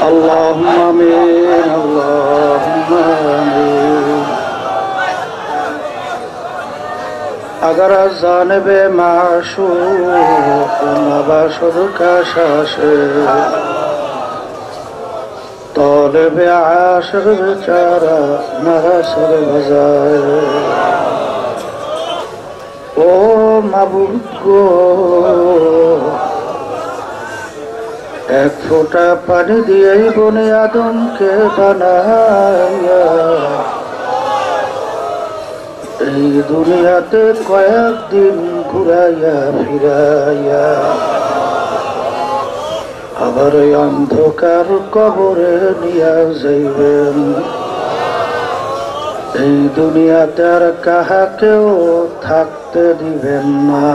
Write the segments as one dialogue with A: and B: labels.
A: اللهم آمين اللهم آمين اگر از جانب معشوق نباشد کشش طالب عاشق بیچاره نرسد بزای او معبود گو এক ফোঁটা পানি দিয়েই বনি আদমকে বানায়া এই দুনিয়াতে কয়েকদিন ঘুরাইয়া ফিরাইয়া আবার এই অন্ধকার কবরে নিয়া যাইবেন। এই দুনিয়াতে আর কাহাকেও থাকতে দিবেন না।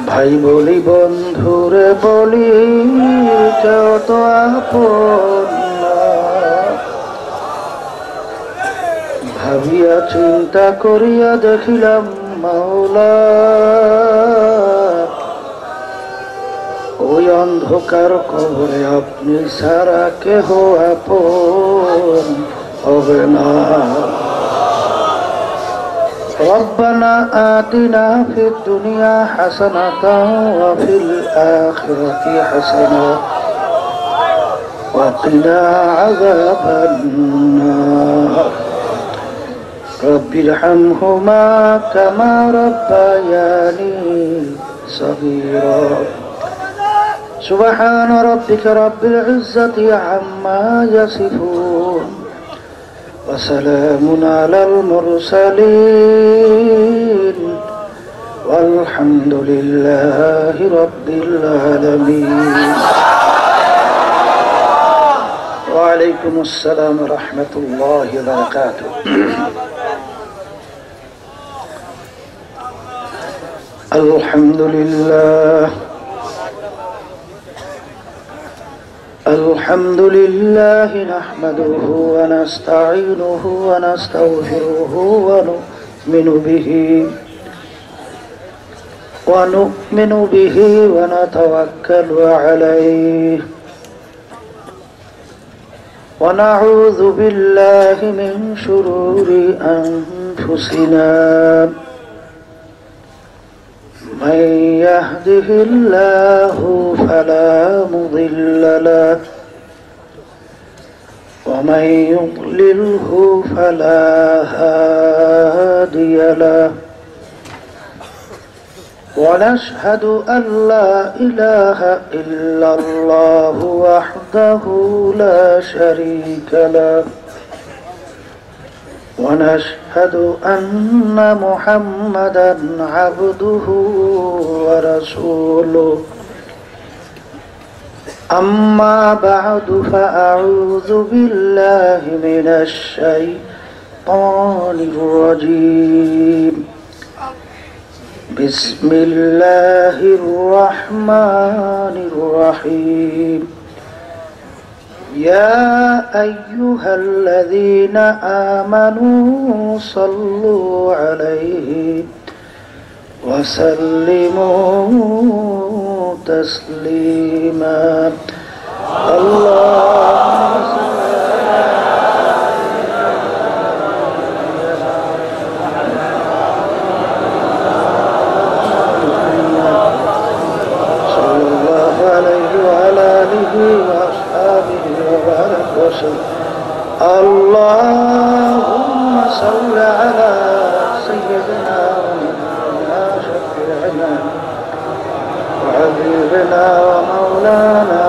A: ভাই বলি বন্ধুরে বলি কেউ তো আপন না। ভাবিয়া চিন্তা করিয়া দেখিলাম মাওলা ওই অন্ধকার কবরে আপনি ছাড়া কেহ আপন হবে না। ربنا آتنا في الدنيا حسنة وفي الآخرة حسنة وقنا عذاب النار رب ارحمهما كما ربياني صغيرا سبحان ربك رب العزة عما يصفون وسلام على المرسلين والحمد لله رب العالمين وعليكم السلام ورحمة الله وبركاته الحمد لله الحمد لله نحمده ونستعينه ونستغفره ونؤمن به ونتوكل عليه ونعوذ بالله من شرور أنفسنا من يهده الله فلا مضل له ومن يضلله فلا هادي له ونشهد أن لا إله إلا الله وحده لا شريك له ونشهد أن محمدا عبده ورسوله أما بعد فأعوذ بالله من الشيطان الرجيم بسم الله الرحمن الرحيم يا أيها الذين آمنوا صلوا عليه وسلموا تسليما اللهم صلى الله عليه وعلى آله وأصحابه وبارك وسلم اللهم صل على سيدنا وحبيبنا ومولانا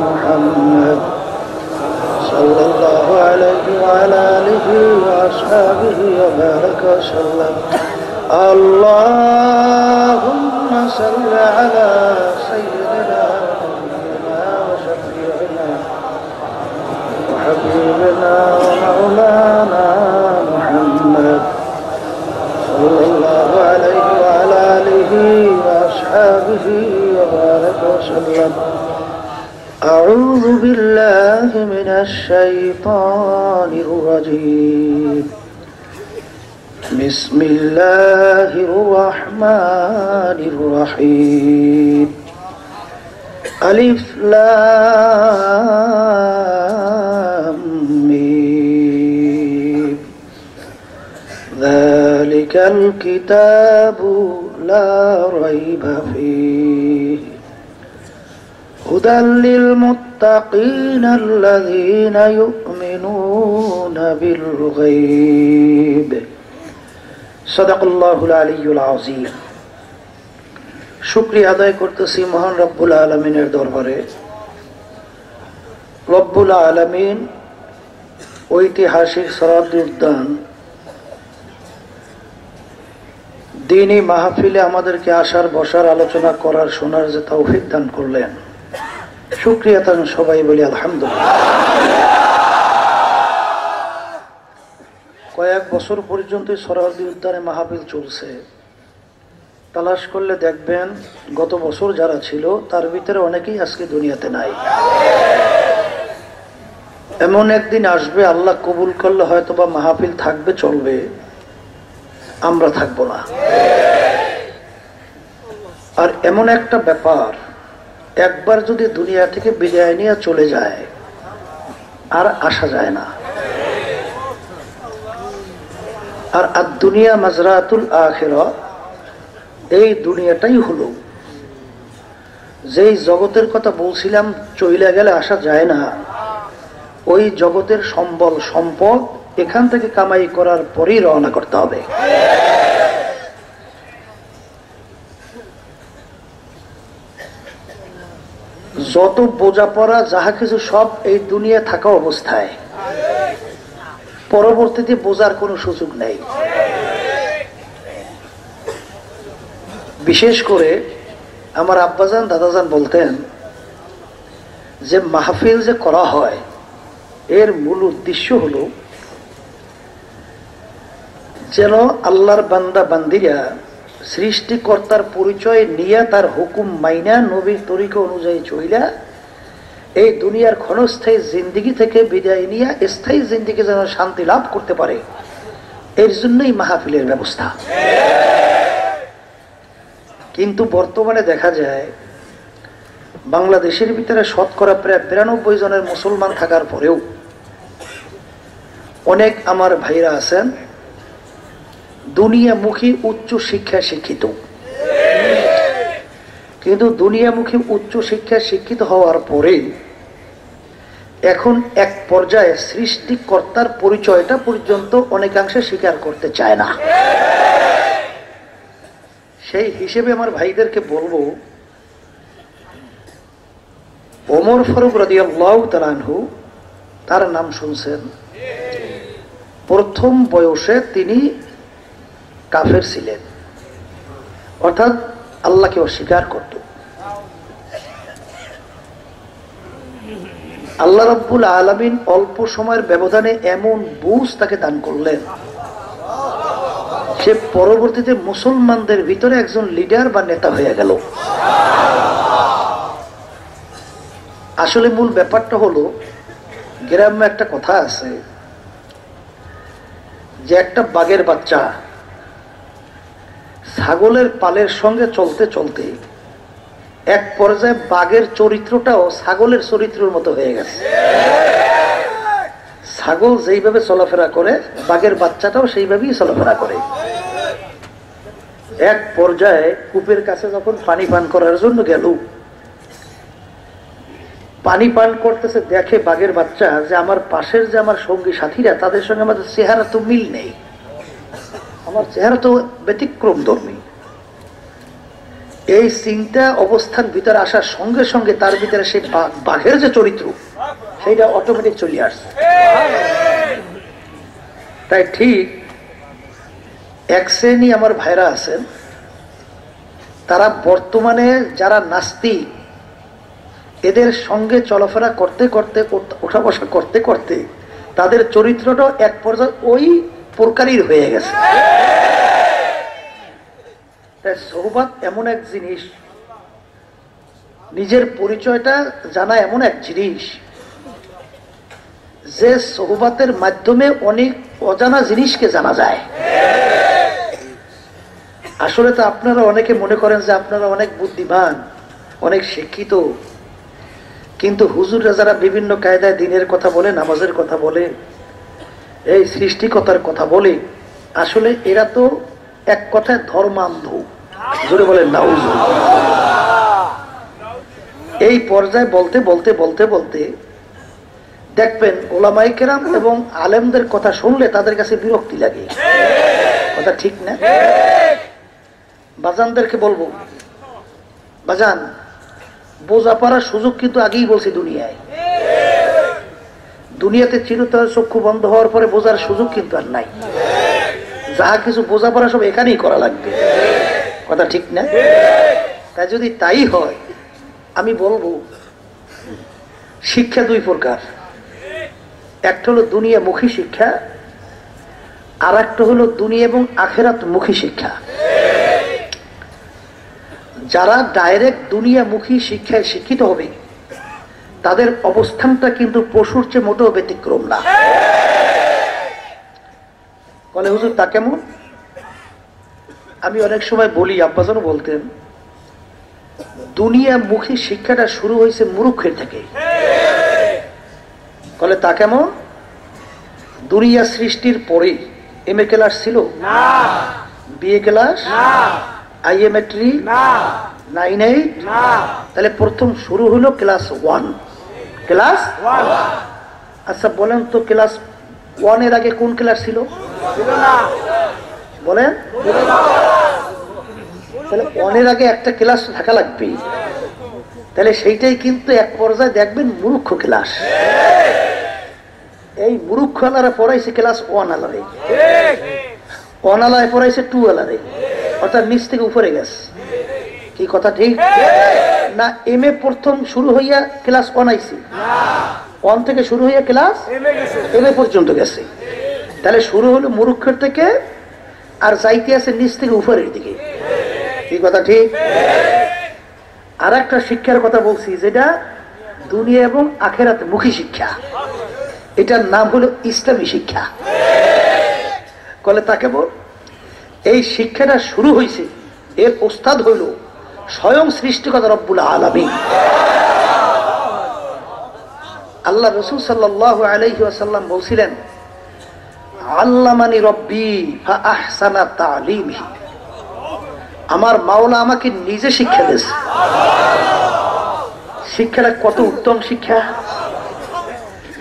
A: محمد صلى الله عليه وعلى آله وأصحابه وبارك وسلم اللهم صل على سيدنا وشفيعنا وحبيبنا ومولانا محمد صلى الله عليه وعلى آله وأصحابه وبارك وسلم أعوذ بالله من الشيطان الرجيم بسم الله الرحمن الرحيم আলিফ লাম মিম যালিকাল কিতাবু লা রাইবা ফীহি হুদাল লিল মুত্তাকিনা আল্লাযীনা ইউমিনুনা বিল গায়ব সাদাকাল্লাহুল আলিয়্যুল আযীম। শুকরিয়া আদায় করতেছি মহান রব্বুল আলামিনের দরবারে। রব্বুল আলামিন ঐতিহাসিক সোহরাওয়ার্দী উদ্যান দ্বীনি মাহফিলে আমাদেরকে আসার, বসার, আলোচনা করার, শোনার যে তৌফিক দান করলেন, শুকরিয়া তান সবাই বলি আলহামদুলিল্লাহ। কয়েক বছর পর্যন্ত সোহরাওয়ার্দী উদ্যানে মাহফিল চলছে। তালাশ করলে দেখবেন গত বছর যারা ছিল তার ভিতরে অনেকেই আজকে দুনিয়াতে নাই। এমন একদিন আসবে, আল্লাহ কবুল করলে হয়তো বা মাহফিল থাকবে, চলবে, আমরা থাকবো না। আর এমন একটা ব্যাপার, একবার যদি দুনিয়া থেকে বিদায় নিয়ে চলে যায় আর আসা যায় না। আর দুনিয়া মাজরাতুল আখিরা, এই দুনিয়াটাই হলো যেই জগতের কথা বলছিলাম চলে গেলে আসা যায় না, ওই জগতের সম্বল সম্পদ এখান থেকে কামাই করার পরেই রওনা করতে হবে। যত বোঝাপড়া যাহা কিছু সব এই দুনিয়া থাকা অবস্থায়, পরবর্তীতে বোঝার কোনো সুযোগ নেই। বিশেষ করে আমার আব্বাজান দাদাজান বলতেন যে মাহফিল যে করা হয় এর মূল উদ্দেশ্য হলো যেন আল্লাহর বান্দা বান্দিরা সৃষ্টিকর্তার পরিচয় নিয়ে তার হুকুম মাইনা নবীর তরিকা অনুযায়ী চইলা এই দুনিয়ার ক্ষণস্থায়ী জিন্দিগি থেকে বিদায় নিয়ে স্থায়ী জিন্দিগি যেন শান্তি লাভ করতে পারে, এর জন্যই মাহফিলের ব্যবস্থা। কিন্তু বর্তমানে দেখা যায় বাংলাদেশের ভিতরে শতকরা প্রায় 92 জনের মুসলমান থাকার পরেও অনেক আমার ভাইরা আছেন দুনিয়ামুখী উচ্চ শিক্ষায় শিক্ষিত, কিন্তু দুনিয়ামুখী উচ্চ শিক্ষায় শিক্ষিত হওয়ার পরে এখন এক পর্যায়ে সৃষ্টিকর্তার পরিচয়টা পর্যন্ত অনেকাংশে স্বীকার করতে চায় না। সেই হিসেবে আমার ভাইদেরকে বলবো, ওমর ফারুক রাদিয়াল্লাহু তাআলা আনহু, তার নাম শুনছেন। প্রথম বয়সে তিনি কাফের ছিলেন, অর্থাৎ আল্লাহকে অস্বীকার করত। আল্লাহ রাব্বুল আলামিন অল্প সময়ের ব্যবধানে এমন বুঝ তাকে দান করলেন, সে পরবর্তীতে মুসলমানদের ভিতরে একজন লিডার বা নেতা হয়ে গেল। আসলে মূল ব্যাপারটা হলো, গ্রামে একটা কথা আছে যে একটা বাঘের বাচ্চা ছাগলের পালের সঙ্গে চলতে চলতে এক পর্যায়ে বাঘের চরিত্রটাও ছাগলের চরিত্রের মতো হয়ে গেছে। ছাগল যেইভাবে চলাফেরা করে বাঘের বাচ্চাটাও সেইভাবেই চলাফেরা করে। এক পর্যায়ে কূপের কাছে যখন পানি পান করার জন্য গেল, পানি পান করতেছে, দেখে বাঘের বাচ্চা যে আমার পাশের যে আমার সঙ্গী সাথীরা তাদের সঙ্গে আমাদের চেহারা তো মিল নেই, আমার চেহারা তো ব্যতিক্রম ধর্মী। এই চিন্তা অবস্থান ভিতরে আসার সঙ্গে সঙ্গে তার ভিতরে সেই বাঘের যে চরিত্র সেইটা অটোমেটিক চলে আসছে। তাই ঠিক এক শ্রেণী আমার ভাইরা আছেন, তারা বর্তমানে যারা নাস্তিক, এদের সঙ্গে চলাফেরা করতে করতে, ওঠা বসা করতে করতে তাদের চরিত্রটাও এক পর্যায়ে ওই প্রকারই হয়ে গেছে। তাই সোহবাত এমন এক জিনিস, নিজের পরিচয়টা জানা এমন এক জিনিস যে সোহবাতের মাধ্যমে অনেক অজানা জিনিসকে জানা যায়। আসলে তো আপনারা অনেকে মনে করেন যে আপনারা অনেক বুদ্ধিমান, অনেক শিক্ষিত, কিন্তু হুজুররা যারা বিভিন্ন কায়দায় দিনের কথা বলে, নামাজের কথা বলে, এই সৃষ্টিকতার কথা বলে, আসলে এরা তো এক কথায় ধর্মান্ধ। জোরে বলেন নাউজুবিল্লাহ। এই পর্যায়ে বলতে বলতে বলতে বলতে দেখবেন ওলামায়ে কেরাম এবং আলেমদের কথা শুনলে তাদের কাছে বিরক্তি লাগে। কথা ঠিক না? বাজানদেরকে বলবো, বাজান, বোঝা পারার সুযোগ কিন্তু আগেই বলছি দুনিয়ায়। দুনিয়াতে চিরতরে চক্ষু বন্ধ হওয়ার পরে বোঝার সুযোগ কিন্তু আর নাই। যাহা কিছু বোঝা পড়া সব এখানেই করা লাগবে। কথা ঠিক না? তাই যদি তাই হয়, আমি বলবো শিক্ষা দুই প্রকার। একটা হলো দুনিয়ামুখী শিক্ষা, আর একটা হলো দুনিয়া এবং আখিরাতমুখী শিক্ষা। যারা ডাইরেক্ট দুনিয়ামুখী শিক্ষায় শিক্ষিত হবে তাদের অবস্থানটা কিন্তু পশুর চেয়ে মোটেও ব্যতিক্রম না। বলে হুজুর তা কেমন? আমি অনেক সময় বলি, আব্বাজানও বলতেন, দুনিয়ামুখী শিক্ষাটা শুরু হয়েছে মূর্খের থেকে। বলে তা কেমন? দুনিয়া সৃষ্টির পরে এম এ ক্লাস ছিল না, বিএ ক্লাস না, আইএমএট্রি না, 9-8 না, তাহলে প্রথম শুরু হলো ক্লাস 1। ক্লাস 1। আচ্ছা বলেন তো, ক্লাস 1 এর আগে কোন ক্লাস ছিল? বলেন। তাহলে 1 এর আগে একটা ক্লাস থাকা লাগবে। তাহলে সেইটাই কিন্তু এক পর্যায়ে দেখবেন মূর্খ ক্লাস। এই মূর্খ আলারা পড়াইছে ক্লাস 1 আলারে, 1 আলায় পড়াইছে 2 আলারে, অর্থাৎ নিচ থেকে উপরে গেছে। কি কথা ঠিক না? এম এ প্রথম শুরু হইয়া ক্লাস 1 আইছে, 1 থেকে শুরু হইয়া ক্লাস এম এ পর্যন্ত গেছে। তাহলে শুরু হলো মূর্খের থেকে, আর যাইতে আছে নিচ থেকে উপরের দিকে। কি কথা ঠিক? আর একটা শিক্ষার কথা বলছি, যেটা দুনিয়া এবং আখিরাত মুখী শিক্ষা। এটার নাম হলো ইসলামী শিক্ষা। বলে তাকে বল, এই শিক্ষাটা শুরু হয়েছে, এর ওস্তাদ হইল স্বয়ং সৃষ্টিকর্তা রব্বুল আলামিন। আল্লাহ রাসূল সাল্লাল্লাহু আলাইহি ওয়াসাল্লাম বলছিলেন, আল্লামানি রব্বি ফা আহসানা তালিমিহি। আমার মাওলা আমাকে নিজে শিক্ষা দিয়েছে। শিক্ষাটা কত উত্তম শিক্ষা!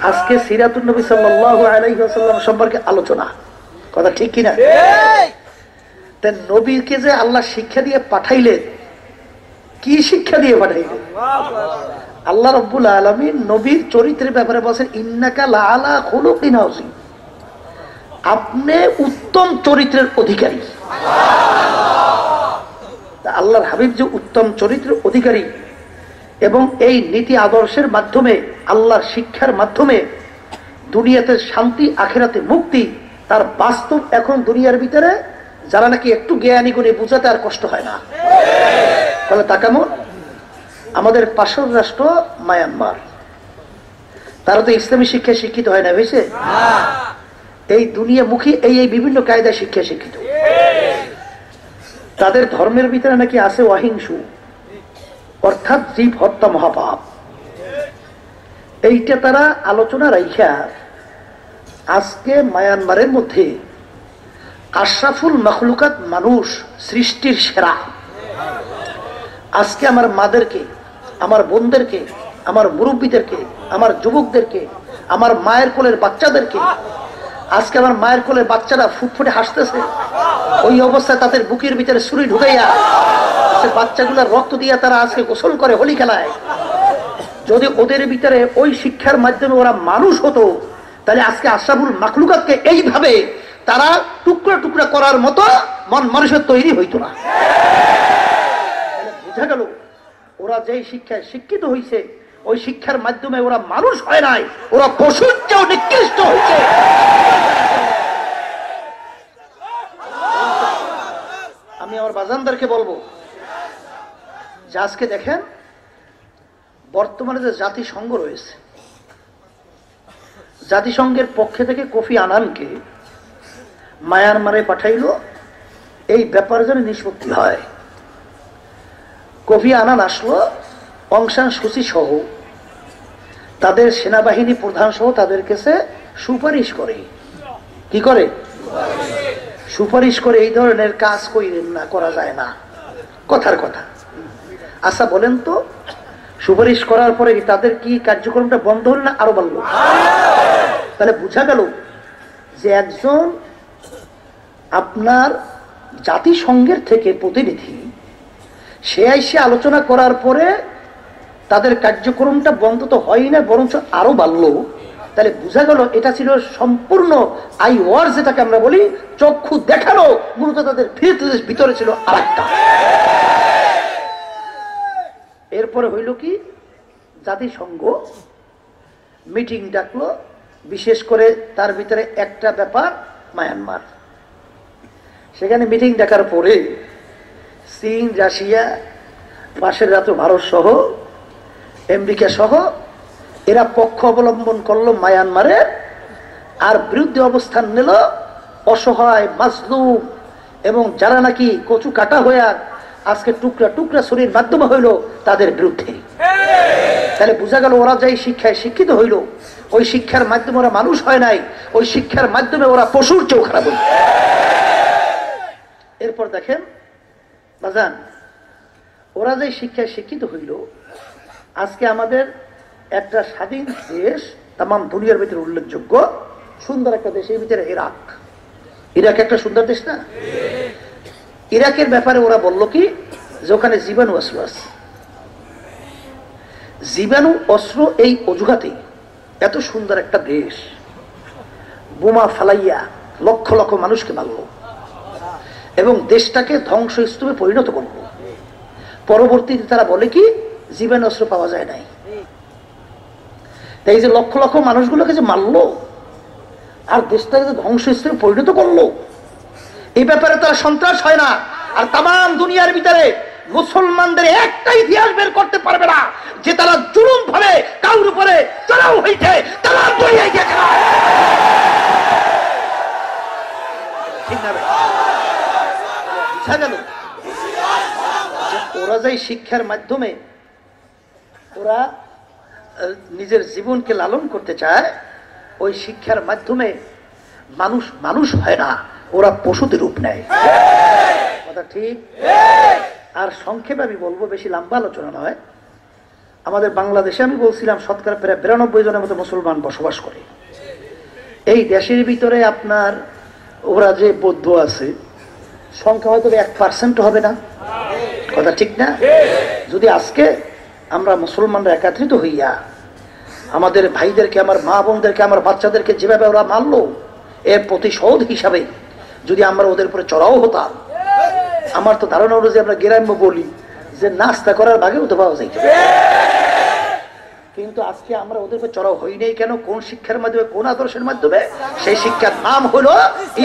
A: আজকে সিরাতুন নবী সাল্লাল্লাহু আলাইহি ওয়াসাল্লাম সম্পর্কে আলোচনা। কথা ঠিক কিনা? তাই নবীকে যে আল্লাহ শিক্ষা দিয়ে পাঠাইলেন, কি শিক্ষা দিয়ে পাঠাইলেন? আল্লাহ রাব্বুল আলামিন নবীর চরিত্রের ব্যাপারে বলেন, ইন্নাকা লাআলা খুলুকিন আযীম। আপনি উত্তম চরিত্রের অধিকারী। আল্লাহর হাবিব যে উত্তম চরিত্রের অধিকারী, এবং এই নীতি আদর্শের মাধ্যমে, আল্লাহর শিক্ষার মাধ্যমে দুনিয়াতে শান্তি, আখিরাতে মুক্তি, তার বাস্তব এখন দুনিয়ার ভিতরে যারা নাকি একটু জ্ঞানী গুণে বুঝাতে আর কষ্ট হয় না। তাহলে তা কেমন? আমাদের পাশের রাষ্ট্র মায়ানমার, তারা তো ইসলামী শিক্ষায় শিক্ষিত হয় না, বুঝছে? এই দুনিয়ামুখী এই বিভিন্ন কায়দায় শিক্ষা শিক্ষিত। তাদের ধর্মের ভিতরে নাকি আছে অহিংসু, অর্থাৎ জীব হত্যা মহাপাপ। এইটা তারা আলোচনা রাইখা আজকে মায়ানমারের মধ্যে আশরাফুল মখলুকাত মানুষ, সৃষ্টির সেরা। আজকে আমার মাদেরকে, আমার বোনদেরকে, আমার মুরব্বীদেরকে, আমার যুবকদেরকে, আমার মায়ের কোলের বাচ্চাদেরকে, আজকে আমার মায়ের কোলের বাচ্চারা ফুটফুটে হাসতেছে, ওই অবস্থায় তাদের বুকের ভিতরে ছুরি ঢুকাইয়া বাচ্চাগুলার রক্ত দিয়ে তারা আজকে গোসল করে, হোলি খেলায়। যদি ওদের ভিতরে ওই শিক্ষার মাধ্যমে ওরা মানুষ হতো, তাহলে আজকে আশরাফুল মাখলুকাতকে এইভাবে তারা টুকরা টুকরা করার মতো মন মানুষের তৈরি হইতো না। বোঝা গেল ওরা যেই শিক্ষায় শিক্ষিত হয়েছে, ওই শিক্ষার মাধ্যমে ওরা মানুষ হয় নাই, ওরা পশুর চেয়েও নিকৃষ্ট হয়েছে। আমি আমার বাজানদারকে বলবো যে আজকে দেখেন বর্তমানে যে জাতিসংঘ রয়েছে, জাতিসংঘের পক্ষে থেকে কোফি আনানকে মায়ানমারে পাঠাইলো এই ব্যাপারে যেন নিষ্পত্তি হয়। কোফি আনান আসলো, অং সান সূচি সহ তাদের সেনাবাহিনী প্রধান সহ তাদের কাছে সুপারিশ করে। কি করে? সুপারিশ করে এই ধরনের কাজ কইরেন না, করা যায় না, কথার কথা। আচ্ছা বলেন তো, সুপারিশ করার পরে তাদের কি কার্যক্রমটা বন্ধ হল না আরো বাড়ল? তাহলে বোঝা গেল যে একজন আপনার জাতিসংঘের থেকে প্রতিনিধি, সে এসে আলোচনা করার পরে তাদের কার্যক্রমটা বন্ধ তো হয় না, বরঞ্চ আরো বাড়লো। তাহলে বোঝা গেল এটা ছিল সম্পূর্ণ আই ওয়ার, যেটাকে আমরা বলি চক্ষু দেখানো, মূলত তাদের ভিতরে ছিল আরেকটা। এরপরে হইল কি, জাতিসংঘ মিটিং ডাকলো, বিশেষ করে তার ভিতরে একটা ব্যাপার মায়ানমার। সেখানে মিটিং ডাকার পরে চীন, রাশিয়া, পাশের রাজ্য ভারত সহ আমেরিকা সহ এরা পক্ষ অবলম্বন করলো মায়ানমারের, আর বিরুদ্ধে অবস্থান নিল অসহায়, মাজলুম এবং যারা নাকি কচু কাটা হয়ে আজকে টুকরা টুকরা শরীর মাধ্যমে হইল তাদের বিরুদ্ধে। তাহলে বোঝা গেল ওরা যে শিক্ষায় শিক্ষিত হইল, ওই শিক্ষার মাধ্যমে ওরা মানুষ হয় নাই, ওই শিক্ষার মাধ্যমে ওরা পশুর চেয়েও খারাপ হইল। এরপর দেখেন বাজান, ওরা যে শিক্ষায় শিক্ষিত হইল, আজকে আমাদের একটা স্বাধীন দেশ, তাম দুনিয়ার ভিতরে উল্লেখযোগ্য সুন্দর একটা দেশের ভিতরে ইরাক। ইরাক একটা সুন্দর দেশ না? ইরাকের ব্যাপারে ওরা বলল কি, যে ওখানে জীবাণু অস্ত্র আছে। জীবাণু অস্ত্র এই অজুহাতে এত সুন্দর একটা দেশ বোমা ফালাইয়া লক্ষ লক্ষ মানুষকে মারল এবং দেশটাকে ধ্বংসস্তূপে পরিণত করল। পরবর্তীতে তারা বলে কি, জীবাণু অস্ত্র পাওয়া যায় নাই। তাই যে লক্ষ লক্ষ মানুষগুলোকে যে মারলো আর দেশটাকে যে ধ্বংসস্তূপে পরিণত করলো, এই ব্যাপারে তারা সন্ত্রাস হয় না। আর তাম দুনিয়ার ভিতরে মুসলমানদের একটা ইতিহাস বের করতে পারবে না যে তারা জুলুম ভাবে কাউর উপরে চড়াও হয়েছে, তারা দুনিয়ায় গেছে না। ঠিক না? বুঝা গেল যে ওরা যে শিক্ষার মাধ্যমে ওরা নিজের জীবনকে লালন করতে চায়, ওই শিক্ষার মাধ্যমে মানুষ মানুষ হয় না, ওরা পশুতে রূপ নেয়। কথা ঠিক? আর সংক্ষেপে আমি বলবো, বেশি লম্বা আলোচনা নয়। আমাদের বাংলাদেশে আমি বলছিলাম শতকরা প্রায় 92 জনের মতো মুসলমান বসবাস করে। এই দেশের ভিতরে আপনার ওরা যে বৌদ্ধ আছে, সংখ্যা হয়তো 1% হবে না। কথা ঠিক না? যদি আজকে আমরা মুসলমানরা একত্রিত হইয়া আমাদের ভাইদেরকে, আমার মা বোনদেরকে, আমার বাচ্চাদেরকে যেভাবে ওরা মারলো, এর প্রতিশোধ হিসাবে যদি আমরা ওদের উপরে চড়াও হতাম, আমার তো ধারণা হলো যে আমরা গ্রাম্য বলি যে নাস্তা করার ভাগেও তো পাওয়া যায়। কিন্তু আজকে আমরা ওদের উপরে চড়াও হই নাই কেন? কোন শিক্ষার মাধ্যমে, কোন আদর্শের মাধ্যমে? সেই শিক্ষার নাম হলো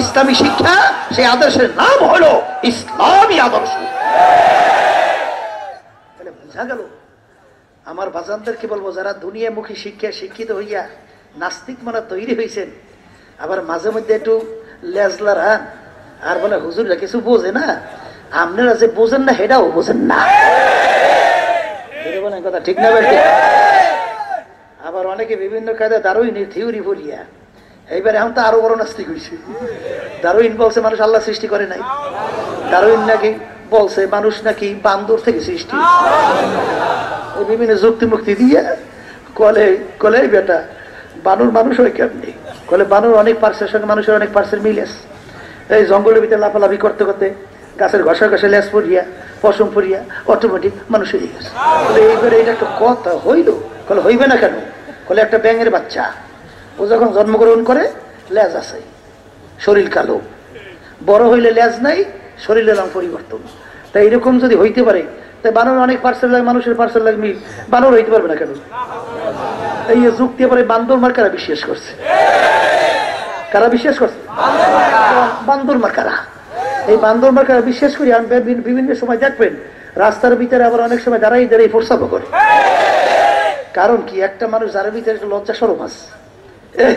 A: ইসলামী শিক্ষা, সেই আদর্শের নাম হলো ইসলামী আদর্শ। তাহলে বোঝা গেল, আমার বাজানদেরকে বলবো, যারা দুনিয়ামুখী শিক্ষায় শিক্ষিত হইয়া নাস্তিক মনে তৈরি হয়েছেন, আবার মাঝে মধ্যে একটু লেজলা রান আর বলে হুজুররা কিছু বোঝে না, আপনারা যে বোঝেন না সেটাও বোঝেন না। কথা ঠিক না? আবার অনেকে বিভিন্ন কায়দা দারুইনের থিওরি বলিয়া এইবার এখন তো আরো বড় নাস্তিক হয়েছে। দারুইন বলছে মানুষ আল্লাহ সৃষ্টি করে নাই। দারুইন নাকি বলছে মানুষ নাকি বান্দর থেকে সৃষ্টি। বিভিন্ন যুক্তি মুক্তি দিয়ে কলে কলে বেটা বানর মানুষ হয় কেমনি? কলে বানর অনেক পার্সের সঙ্গে মানুষের অনেক পার্সের মিল আছে। এই জঙ্গলের ভিতরে লাফালাফি করতে করতে গাছের ঘষা ঘষে লেস পড়িয়া পশম পড়িয়া অটোমেটিক মানুষ হয়ে গেছে। এইবারে এটা একটা কথা হইল? কলে হইবে না কেন? কলে একটা ব্যাঙের বাচ্চা, ও যখন জন্মগ্রহণ করে লেজ আছে, শরীর কালো, বড় হইলে লেজ নাই, শরীরের রং পরিবর্তন। তাই এরকম যদি হইতে পারে, তাই বানর অনেক পার্সেল লাগে, মানুষের পার্সেল লাগে মিল, বানর হইতে পারবে না কেন? এই যুক্তি পরে বান্দর মার কারা বিশ্বাস করছে? কারা বিশ্বাস করছে? বান্দর মার কারা। এই বান্দর মার কারা বিশ্বাস করি বিভিন্ন সময় দেখবেন রাস্তার ভিতরে আবার অনেক সময় দাঁড়াই দাঁড়াই প্রস্তাব করে। কারণ কি, একটা মানুষ যার ভিতরে একটা লজ্জা সরম আছে,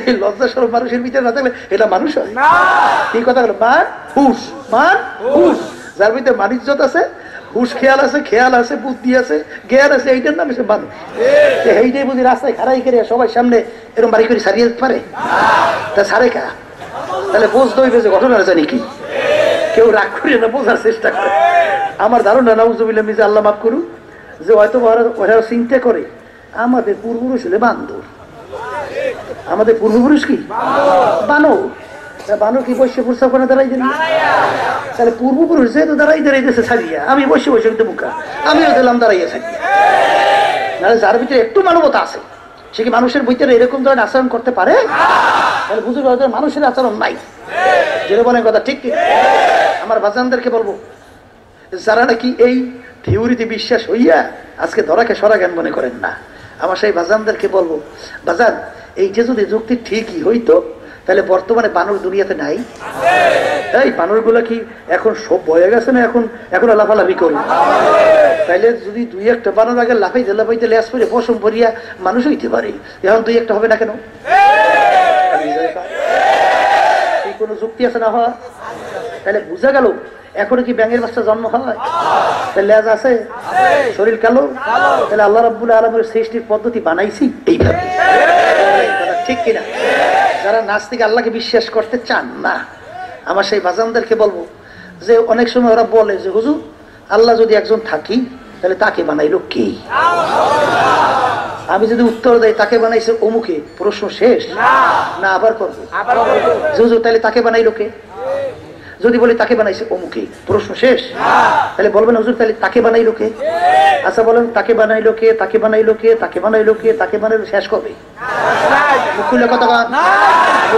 A: এই লজ্জা সরম মানুষের ভিতরে না থাকলে এটা মানুষ হয় না। এই কথা হলো মান হুশ, মান হুশ। যার ভিতরে মানিজ্যত আছে, হুশ খেয়াল আছে বুদ্ধি আছে জ্ঞান আছে, এইটার নামে সে মানুষ। এইটাই বুঝি রাস্তায় খারাই করে সবাই সামনে এরকম বাড়ি করে সারিয়ে দিতে পারে? তা সারে কা? তাহলে বুঝতে হইবে যে ঘটনা জানি কি। কেউ রাগ করিয়ে না, বোঝার চেষ্টা করে। আমার ধারণা নাউজুবিল্লাহ মিজা আল্লাহ মাফ করুন, যে হয়তো ওরা চিন্তা করে আমাদের পূর্বপুরুষ হলে বান্দর। আমাদের পূর্বপুরুষ কি বানর? বানর কি বসে প্রস্তাব করে দাঁড়াই দেন? তাহলে পূর্বপুরুষ যেহেতু দাঁড়াইতেছে ছাড়িয়া, আমি বসে কিন্তু মুখা আমিও দিলাম দাঁড়াইয়া ছাড়িয়া। নাহলে যার ভিতরে একটু মানবতা আছে সে কি মানুষের ভিতরে এরকম ধরনের আচরণ করতে পারে? তাহলে বুঝতে পারবে মানুষের আচরণ নাই। যেটা বলেন কথা ঠিক। আমার বাজানদেরকে বলবো, যারা নাকি এই থিওরিতে বিশ্বাস হইয়া আজকে ধরাকে সরা জ্ঞান মনে করেন না, আমার সেই বাজানদেরকে বলবো, বাজান এই যে যদি যুক্তি ঠিকই হইতো তাহলে বর্তমানে বানর দুনিয়াতে নাই। এই বানর গুলা কি এখন সব বয়ে গেছে না? এখন লাফালাফি করি। তাইলে যদি দুই একটা বানর আগে লাফাইতে লেস করে পশম ভরিয়া মানুষ হইতে পারে, এখন দুই একটা হবে না কেন? কোনো যুক্তি আছে না হওয়া? তাহলে বুঝা গেল এখনো কি ব্যাঙের বাচ্চা জন্ম হয়? লেজ আছে, শরীর কালো। তাহলে আল্লাহ রাব্বুল আলামিনের সৃষ্টির পদ্ধতি বানাইছি এইভাবে, ঠিক কিনা? যারা নাস্তিক আল্লাহকে বিশ্বাস করতে চান না, আমার সেই বাজানদেরকে বলবো যে অনেক সময় ওরা বলে যে হুজুর আল্লাহ যদি একজন থাকি তাহলে তাকে বানাইলো কে? আমি যদি উত্তর দেই তাকে বানাইছে অমুকে, প্রশ্ন শেষ না? আবার করবো হুজুর তাহলে তাকে বানাইলো কে? যদি বলি তাকে বানাইছে অমুকে, প্রশ্ন শেষ? তাহলে বলবেন হুজুর তাহলে তাকে বানাইলো কে? আচ্ছা বলেন তাকে বানাইলো কে? তাকে বানাইলো কে? তাকে বানাইলো কে? তাকে বানাইলো শেষ কবে? মুখ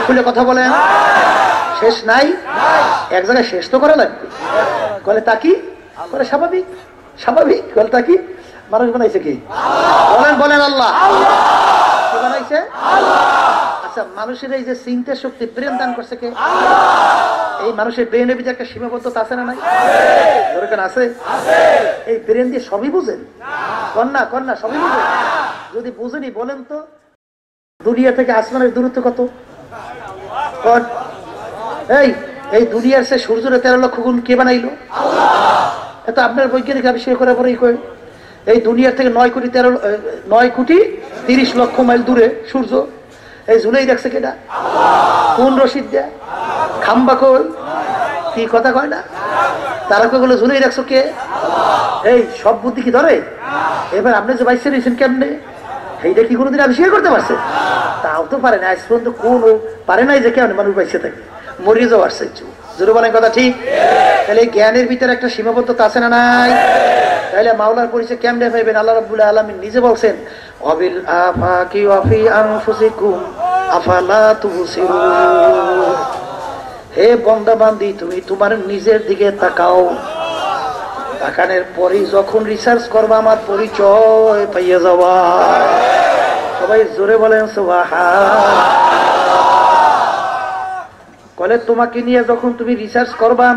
A: খুলে কথা বলেন, শেষ নাই। এক জায়গায় শেষ তো করা লাগবে। বলে তাকি বলে স্বাভাবিক বলে তাকি মানুষ বানাইছে কি? বলেন আল্লাহ কে বানাইছে? আচ্ছা মানুষের এই যে চিন্তা শক্তি ব্রেন দান করছে কে? এই মানুষের ব্রেনের ভিতরে একটা সীমাবদ্ধতা আছে না নাই? দরকার আছে। এই ব্রেন দিয়ে সবই বুঝেন? কন্যা সবই বুঝেন? যদি বুঝেনি বলেন তো দুনিয়া থেকে আসমানের দূরত্ব কত? এই দুনিয়ার সে সূর্যের 13 লক্ষ গুণ কে বানাইলো? এটা আপনার বৈজ্ঞানিক আবিষ্কার করার পরেই কই এই দুনিয়ার থেকে 9 কোটি 30 লক্ষ মাইল দূরে সূর্য। এই ঝুলেই রাখছে কেটা? কোন রশিদ দেয়া? খাম্বা কই? কি কথা কয় না? তারকাগুলো ঝুলেই রাখছো কে? এই সব বুদ্ধি কি ধরে? এবার আপনি যে বাইসে রয়েছেন কেমনে? এইটা কি কোনোদিন আবিষ্কার করতে পারছে? তাও তো পারে না আজ পর্যন্ত। কোন পারে নাই যে কেমন মানুষ বাইসে থাকে? মরিয়ে যাওয়ার চাইছো। জোরে বলেন কথা ঠিক। তাহলে জ্ঞানের ভিতরে একটা সীমাবদ্ধতা আছে না নাই? তাহলে মাওলার পরিচয় কেমনে পাইবেন? আল্লাহ রাব্বুল আলামিন নিজে বলছেন ওয়াবিল আফাকি ওয়া ফি আনফুসিকুম আফালা তুবসিরুন। হে বান্দা বান্দি তুমি তোমার নিজের দিকে তাকাও। তাকানোর পরে যখন রিসার্চ করবা আমার পরিচয় পাইয়া যাওয়া। সবাই জোরে বলেন সুবহানাল্লাহ। কলে তোমাকে নিয়ে যখন তুমি রিসার্চ করবা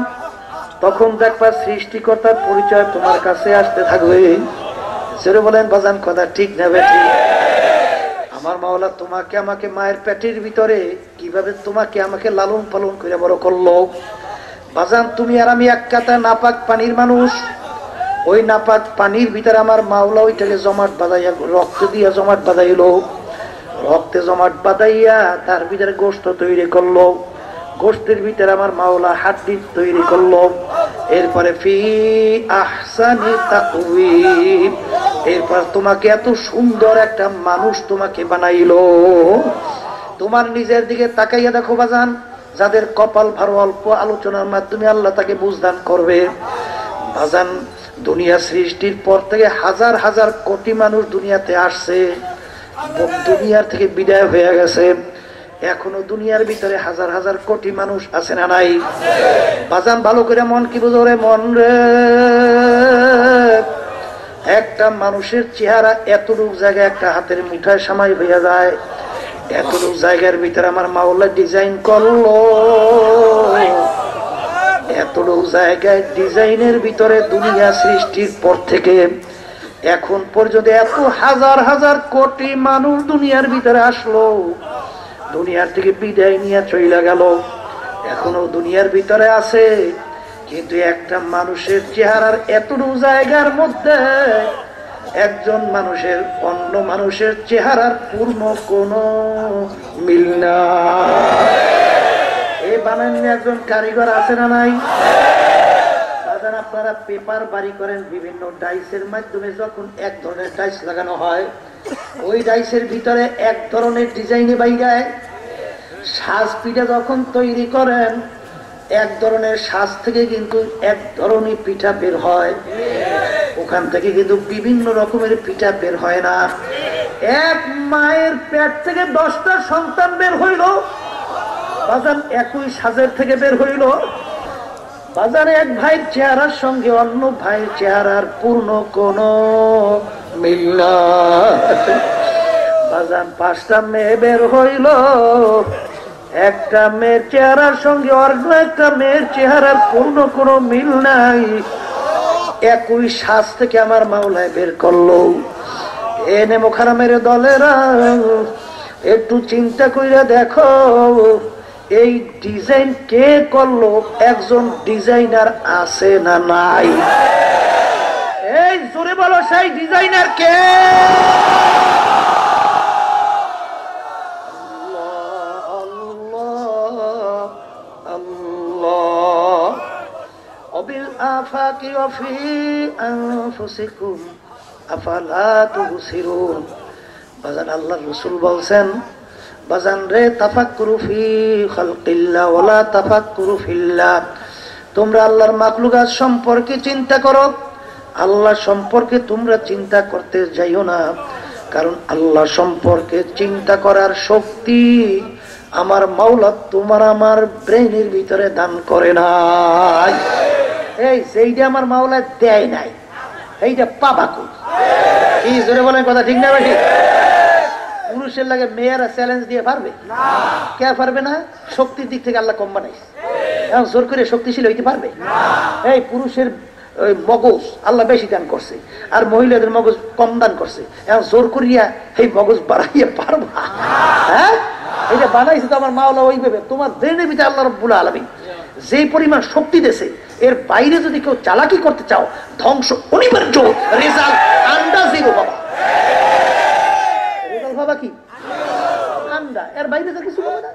A: তখন দেখবা সৃষ্টিকর্তার পরিচয় তোমার কাছে আসতে থাকবে। জোরে বলেন বাজান কথা ঠিক না বেঠিক? আমার মাওলা তোমাকে আমাকে মায়ের পেটের ভিতরে কিভাবে তোমাকে আমাকে লালন পালন করে বড় করলো। বাজান তুমি আর আমি এক কাতা নাপাক পানির মানুষ। ওই নাপাক পানির ভিতরে আমার মাওলা ওইটাকে জমাট বাঁধাইয়া রক্ত দিয়া জমাট বাঁধাইলো। রক্তে জমাট বাঁধাইয়া তার ভিতরে গোশত তৈরি করলো। গোশতের ভিতরে আমার মাওলা হাড্ডি তৈরি করলো। এরপরে ফি আহসানি তাকওয়িম, এরপর তোমাকে এত সুন্দর একটা মানুষ তোমাকে বানাইলো। তোমার নিজের দিকে তাকাইয়া দেখো বাজান, যাদের কপাল ভালো অল্প আলোচনার মাধ্যমে আল্লাহ তাকে বুঝদান করবে। বাজান দুনিয়া সৃষ্টির পর থেকে হাজার হাজার কোটি মানুষ দুনিয়াতে আসছে, দুনিয়ার থেকে বিদায় হয়ে গেছে। এখনো দুনিয়ার ভিতরে হাজার হাজার কোটি মানুষ আছে না নাই? বাজান ভালো করে মন কি বুঝো রে মন রে, একটা মানুষের চেহারা এতটুক জায়গায় একটা হাতের মুঠায় সামাই হইয়া যায়। এতটুক জায়গার ভিতরে আমার মাওলা ডিজাইন করলো। এতটুক জায়গায় ডিজাইনের ভিতরে দুনিয়া সৃষ্টির পর থেকে এখন পর্যন্ত এত হাজার হাজার কোটি মানুষ দুনিয়ার ভিতরে আসলো, দুনিয়ার থেকে বিদায় নিয়ে চলে গেল। এখনো দুনিয়ার ভিতরে আছে, কিন্তু একটা মানুষের চেহারার এতটুকু জায়গার মধ্যে একজন মানুষের অন্য মানুষের চেহারার পূর্ণ কোনো মিল না। এই বানান্য একজন কারিগর আছে না নাই? আপনারা পেপার বাড়ি করেন, বিভিন্ন ডাইসের মাধ্যমে যখন এক ধরনের ডাইস লাগানো হয়, ওই ডাইসের ভিতরে এক ধরনের ডিজাইনে বাইরায়। সাজ পিঠা যখন তৈরি করেন, এক ধরনের সাজ থেকে কিন্তু এক ধরনের পিঠা বের হয়, ওখান থেকে কিন্তু বিভিন্ন রকমের পিঠা বের হয় না। এক মায়ের পেট থেকে 10টা সন্তান বের হইল, বাজান একই সাজের থেকে বের হইল। বাজারে এক ভাইয়ের চেহারার সঙ্গে অন্য ভাইয়ের চেহারার পূর্ণ কোনো মিল না। বাজান 5টা মেয়ে বের হইল, একটা মেয়ের চেহারার সঙ্গে অন্য একটা মেয়ের চেহারার পূর্ণ কোনো মিল নাই। একই সাজ থেকে আমার মাওলায় বের করলো। এনে মোখারামের দলেরা একটু চিন্তা কইরা দেখো, এই ডিজাইন কে করলো? একজন ডিজাইনার আছে না নাই? এই জোরে বলো, সেই ডিজাইনার কে? আফাকি ওয়াফি আনফুসিকুম আফালা তুবসিরুন। বাজান আল্লাহর রাসূল বলছেন, বাজান রে, তাফাক্কুরু ফি খালকিল্লাহ ওয়ালা তাফাক্কুরু ফিল্লাহ। তোমরা আল্লাহর মাখলুকাত সম্পর্কে চিন্তা করো, আল্লাহ সম্পর্কে তোমরা চিন্তা করতে যাইও না। কারণ আল্লাহ সম্পর্কে চিন্তা করার শক্তি আমার মাওলা তোমার আমার ব্রেইনের ভিতরে দান করে নাই। এই সেইটা আমার মাওলা দেয় নাই, এইটা পাবা কই? কি জোরে বলেন, কথা ঠিক না ভাই? পুরুষের লাগে মেয়েরা চ্যালেঞ্জ দিয়ে পারবে না। কে পারবে না? শক্তির দিক থেকে আল্লাহ কম বানাইছে, এখন জোর করে শক্তিশালী হইতে পারবে না। এই পুরুষের মগজ আল্লাহ বেশি দান করছে, আর মহিলাদের মগজ কম দান করছে, এখন জোর করিয়া এই মগজ বাড়াইয়া পারবা? হ্যাঁ, এটা বানাইছে তো আমার মাওলা ওইভাবে। তোমার ব্রেনের ভিতরে আল্লাহ রাব্বুল আলামিন যে পরিমাণ শক্তি দিয়েছে, এর বাইরে যদি কেউ চালাকি করতে চাও, ধ্বংস অনিবার্য। রেজাল্ট আন্ডা জিরো বাবা। রেজাল্ট বাবা কি আন্ডা, এর বাইরে তো কিছু হবে না।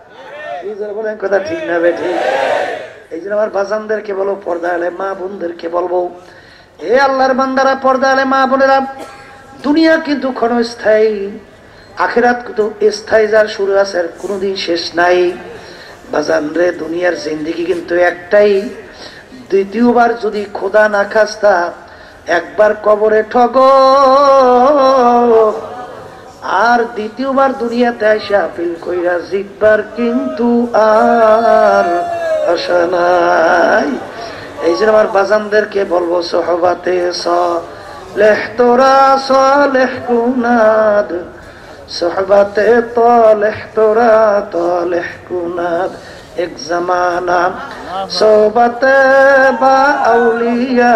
A: বলেন কথা ঠিক না বেঠি? এই জন্য আমার বাজানদেরকে বলো, পর্দা আলে মা বোনদেরকে বলবো, এ আল্লাহর বান্দারা, পর্দা আলে মা বোনেরা, দুনিয়া কিন্তু ক্ষণস্থায়ী, আখিরাত কিন্তু স্থায়ী। যার শুরু আছে আর কোনোদিন শেষ নাই। বাজান রে, দুনিয়ার জিন্দেগি কিন্তু একটাই। দ্বিতীয়বার যদি খোদা না খাস্তা একবার কবরে ঠগ, আর দ্বিতীয়বার দুনিয়াতে আইসা ফিল কইরা জিতবার কিন্তু আর আশা নাই। এই জন্য আমার বাজানদেরকে বলবো, সোহবাতে সালেহ তোরা সালেহ কুনাদ, সোহবাতে তালেহ তোরা তালেহ কুনাদ। এক জামানা সোহবাতে বা আউলিয়া,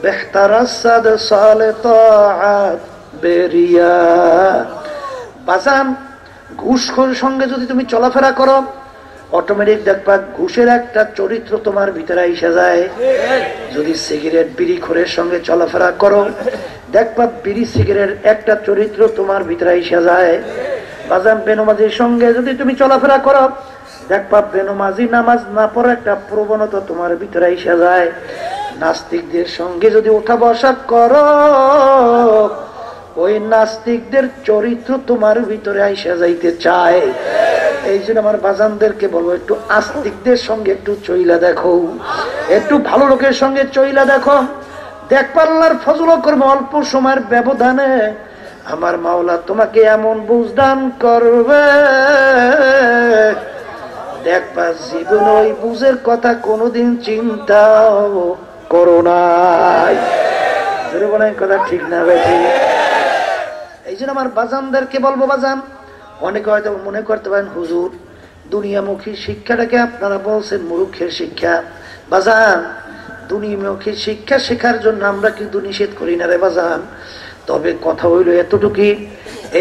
A: বেহতার সাদ সালে তাআত বেরিয়া। বাজান, ঘুষখোর সঙ্গে যদি তুমি চলাফেরা করো, অটোমেটিক দেখবা ঘুষের একটা চরিত্র তোমার ভিতরে এসে যায়। যদি সিগারেট বিড়ি খোরের সঙ্গে চলাফেরা করো, দেখবা বিড়ি সিগারেট একটা চরিত্র তোমার ভিতরে এসে যায়। বাজান, বেনমাজির সঙ্গে যদি তুমি চলাফেরা করো, দেখবা বেনমাজি নামাজ না পড়ার একটা প্রবণতা তোমার ভিতরে এসে যায়। নাস্তিকদের সঙ্গে যদি ওঠা বসা করো, ওই নাস্তিকদের চরিত্র তোমার ভিতরে আইসা যাইতে চায়। এই জন্য আমার বাজানদেরকে বলবো, একটু আস্তিকদের সঙ্গে একটু চইলা দেখো, একটু ভালো লোকের সঙ্গে চইলা দেখো, দেখবা আল্লাহর ফজল করবে অল্প সময়ের ব্যবধানে আমার মাওলা তোমাকে এমন বুঝদান করবে, দেখবা জীবন ওই বুঝের কথা কোনোদিন চিন্তাও করো নাই। বলেন কথা ঠিক না বেঠি? এই জন্য আমার বাজানদেরকে বলবো, বাজান, অনেকে হয়তো মনে করতে পারেন, হুজুর দুনিয়ামুখী শিক্ষাটাকে আপনারা বলছেন মূর্খের শিক্ষা। বাজান, দুনিয়ামুখী শিক্ষা শেখার জন্য আমরা কিন্তু নিষেধ করি না রে বাজান। তবে কথা হইল এতটুকুই,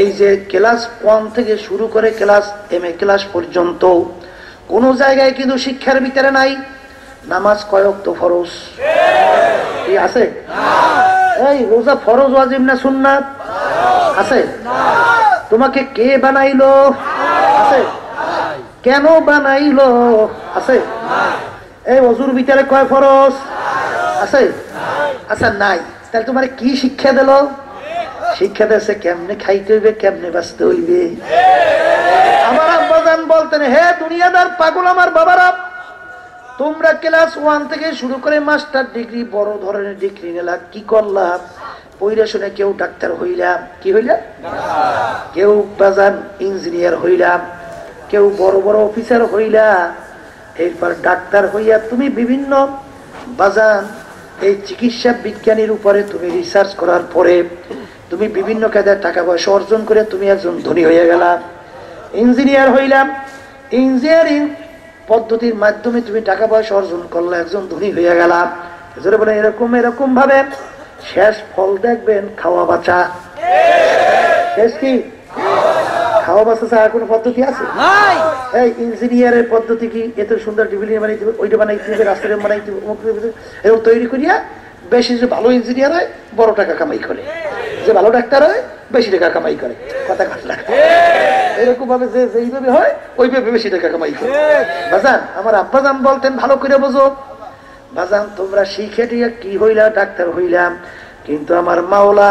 A: এই যে ক্লাস 1 থেকে শুরু করে ক্লাস MA ক্লাস পর্যন্ত কোনো জায়গায় কিন্তু শিক্ষার ভিতরে নাই নামাজ কয় ওয়াক্ত ফরজ? কি আছে? এই রোজা ফরজ ওয়াজিব না সুন্নাত? আছে। তোমাকে কে বানাইলো? আছে। কেন বানাইলো? আছে। এই ওযুর ভিতরে কয় ফরজ? আছে। আচ্ছা নাই, তাহলে তোমার কি শিক্ষা দিল? শিক্ষা দিয়েছে কেমনে খাইতে হইবে, কেমনে বাঁচতে হইবে। আমার আব্বাজান বলতেন, হে দুনিয়াদার পাগল আমার বাবারা, তোমরা ক্লাস 1 থেকে শুরু করে মাস্টার ডিগ্রি, বড় ধরনের ডিগ্রি নিলা, কি করলাম? পইরা শুনে কেউ ডাক্তার হইলাম, কি হইলাম? কেউ বাজান ইঞ্জিনিয়ার হইলাম, কেউ বড় বড় অফিসার হইলা। এরপর ডাক্তার হইয়া তুমি বিভিন্ন বাজান এই চিকিৎসা বিজ্ঞানের উপরে তুমি রিসার্চ করার পরে তুমি বিভিন্ন কায়দায় টাকা পয়সা অর্জন করে তুমি একজন ধনী হয়ে গেলা। ইঞ্জিনিয়ার হইলাম, ইঞ্জিনিয়ারিং পদ্ধতির মাধ্যমে তুমি টাকা পয়সা অর্জন করলে একজন ধনী হয়ে গেলাম। বলে এরকম এরকম ভাবে শেষ ফল দেখবেন খাওয়া বাঁচা। শেষ কি? খাওয়া বাঁচা ছাড়া কোনো পদ্ধতি আছে? এই ইঞ্জিনিয়ারের পদ্ধতি কি? এত সুন্দর ডিবিলিয়ার বানাই দিবে, ওইটা বানাই দিবে, রাস্তাটা বানাই দিবে, এরকম তৈরি করিয়া বেশি যে ভালো ইঞ্জিনিয়ার হয় বড় টাকা কামাই করে, যে ভালো ডাক্তার হয় বেশি টাকা কামাই করে। কথা কাটলা এরকম ভাবে যে যেইভাবে হয় ওইভাবে বেশি টাকা কামাই করে। বাজান আমার আব্বাজান বলতেন, ভালো করে বোঝো বাজান, তোমরা শিখে টিকে কি হইলা? ডাক্তার হইলাম, কিন্তু আমার মাওলা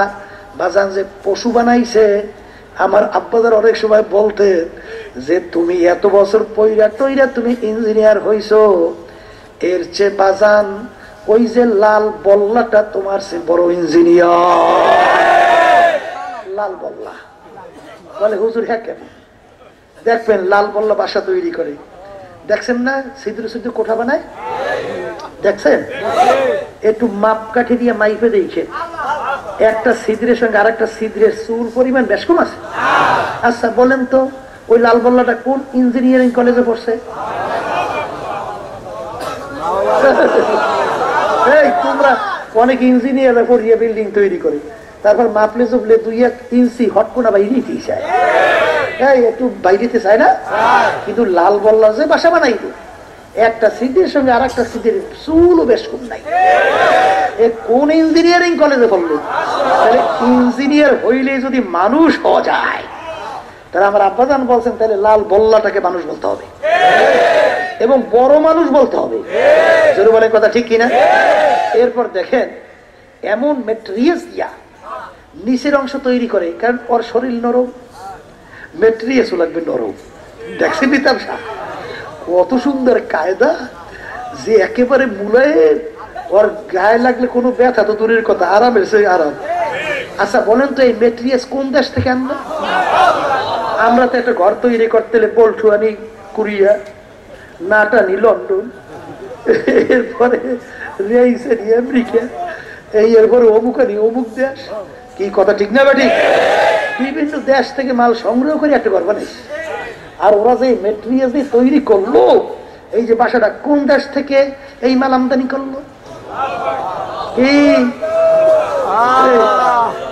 A: বাজান যে পশু বানাইছে। আমার আব্বাজান অনেক সময় বলতেন যে তুমি এত বছর পইরা টইরা তুমি ইঞ্জিনিয়ার হইছো, এর চেয়ে বাজান ওই যে লাল বল্লাটা তোমার সে বড় ইঞ্জিনিয়ার। লাল বল্লা বলে হুজুর, হ্যাঁ কেন? দেখবেন লাল বল্লা বাসা তৈরি করে, দেখছেন না? ছিদ্র ছিদ্র কোঠা বানায়, দেখছেন? একটু মাপকাঠি দিয়ে মাইপে দেখে একটা ছিদ্রের সঙ্গে আর একটা ছিদ্রের চুল পরিমাণ বেশ কম আছে। আচ্ছা বলেন তো, ওই লাল বল্লাটা কোন ইঞ্জিনিয়ারিং কলেজে পড়ছে? এই তোমরা অনেক ইঞ্জিনিয়ার পড়িয়ে বিল্ডিং তৈরি করে, তারপর মাপলে চুপলে 2-1 ইঞ্চি হটকোনা বাইরেই চায়, এই একটু বাইরেতে চায় না? কিন্তু লাল বল্লা যে বাসা বানাইতো, একটা সিটের সঙ্গে আর একটা সিটের চুলও বেশ কম নাই। কোন ইঞ্জিনিয়ারিং কলেজে পড়লো? তাহলে ইঞ্জিনিয়ার হইলে যদি মানুষ হওয়া যায়, তাহলে আমার আব্বাজান বলছেন তাহলে লাল বল্লাটাকে মানুষ বলতে হবে এবং বড় মানুষ বলতে হবে। জোরে বলেন কথা ঠিক কিনা? এরপর দেখেন এমন ম্যাটেরিয়ালস দিয়া নিচের অংশ তৈরি করে, কারণ ওর শরীর নরম, ম্যাটেরিয়ালসও লাগবে নরম। দেখছেন নিতাম শাহ কত সুন্দর কায়দা, যে একেবারে মুলায়েম, ওর গায়ে লাগলে কোনো ব্যথা তো দূরের কথা, আরামের সে আরাম। আচ্ছা বলেন তো এই ম্যাটেরিয়ালস কোন দেশ থেকে আনলো? আমরা তো একটা ঘর তৈরি করতে হলে বল্টু আনি কোরিয়া, নাট আনি লন্ডন, এরপরে রেইস আনি আমেরিকা, এই এরপরে অমুক আনি অমুক দেশ। কি কথা ঠিক না বেটি? বিভিন্ন দেশ থেকে মাল সংগ্রহ করে একটা ঘর বানাইছে। আর ওরা যে ম্যাটেরিয়াল দিয়ে তৈরি করলো, এই যে বাসাটা কোন দেশ থেকে এই মাল আমদানি করলো?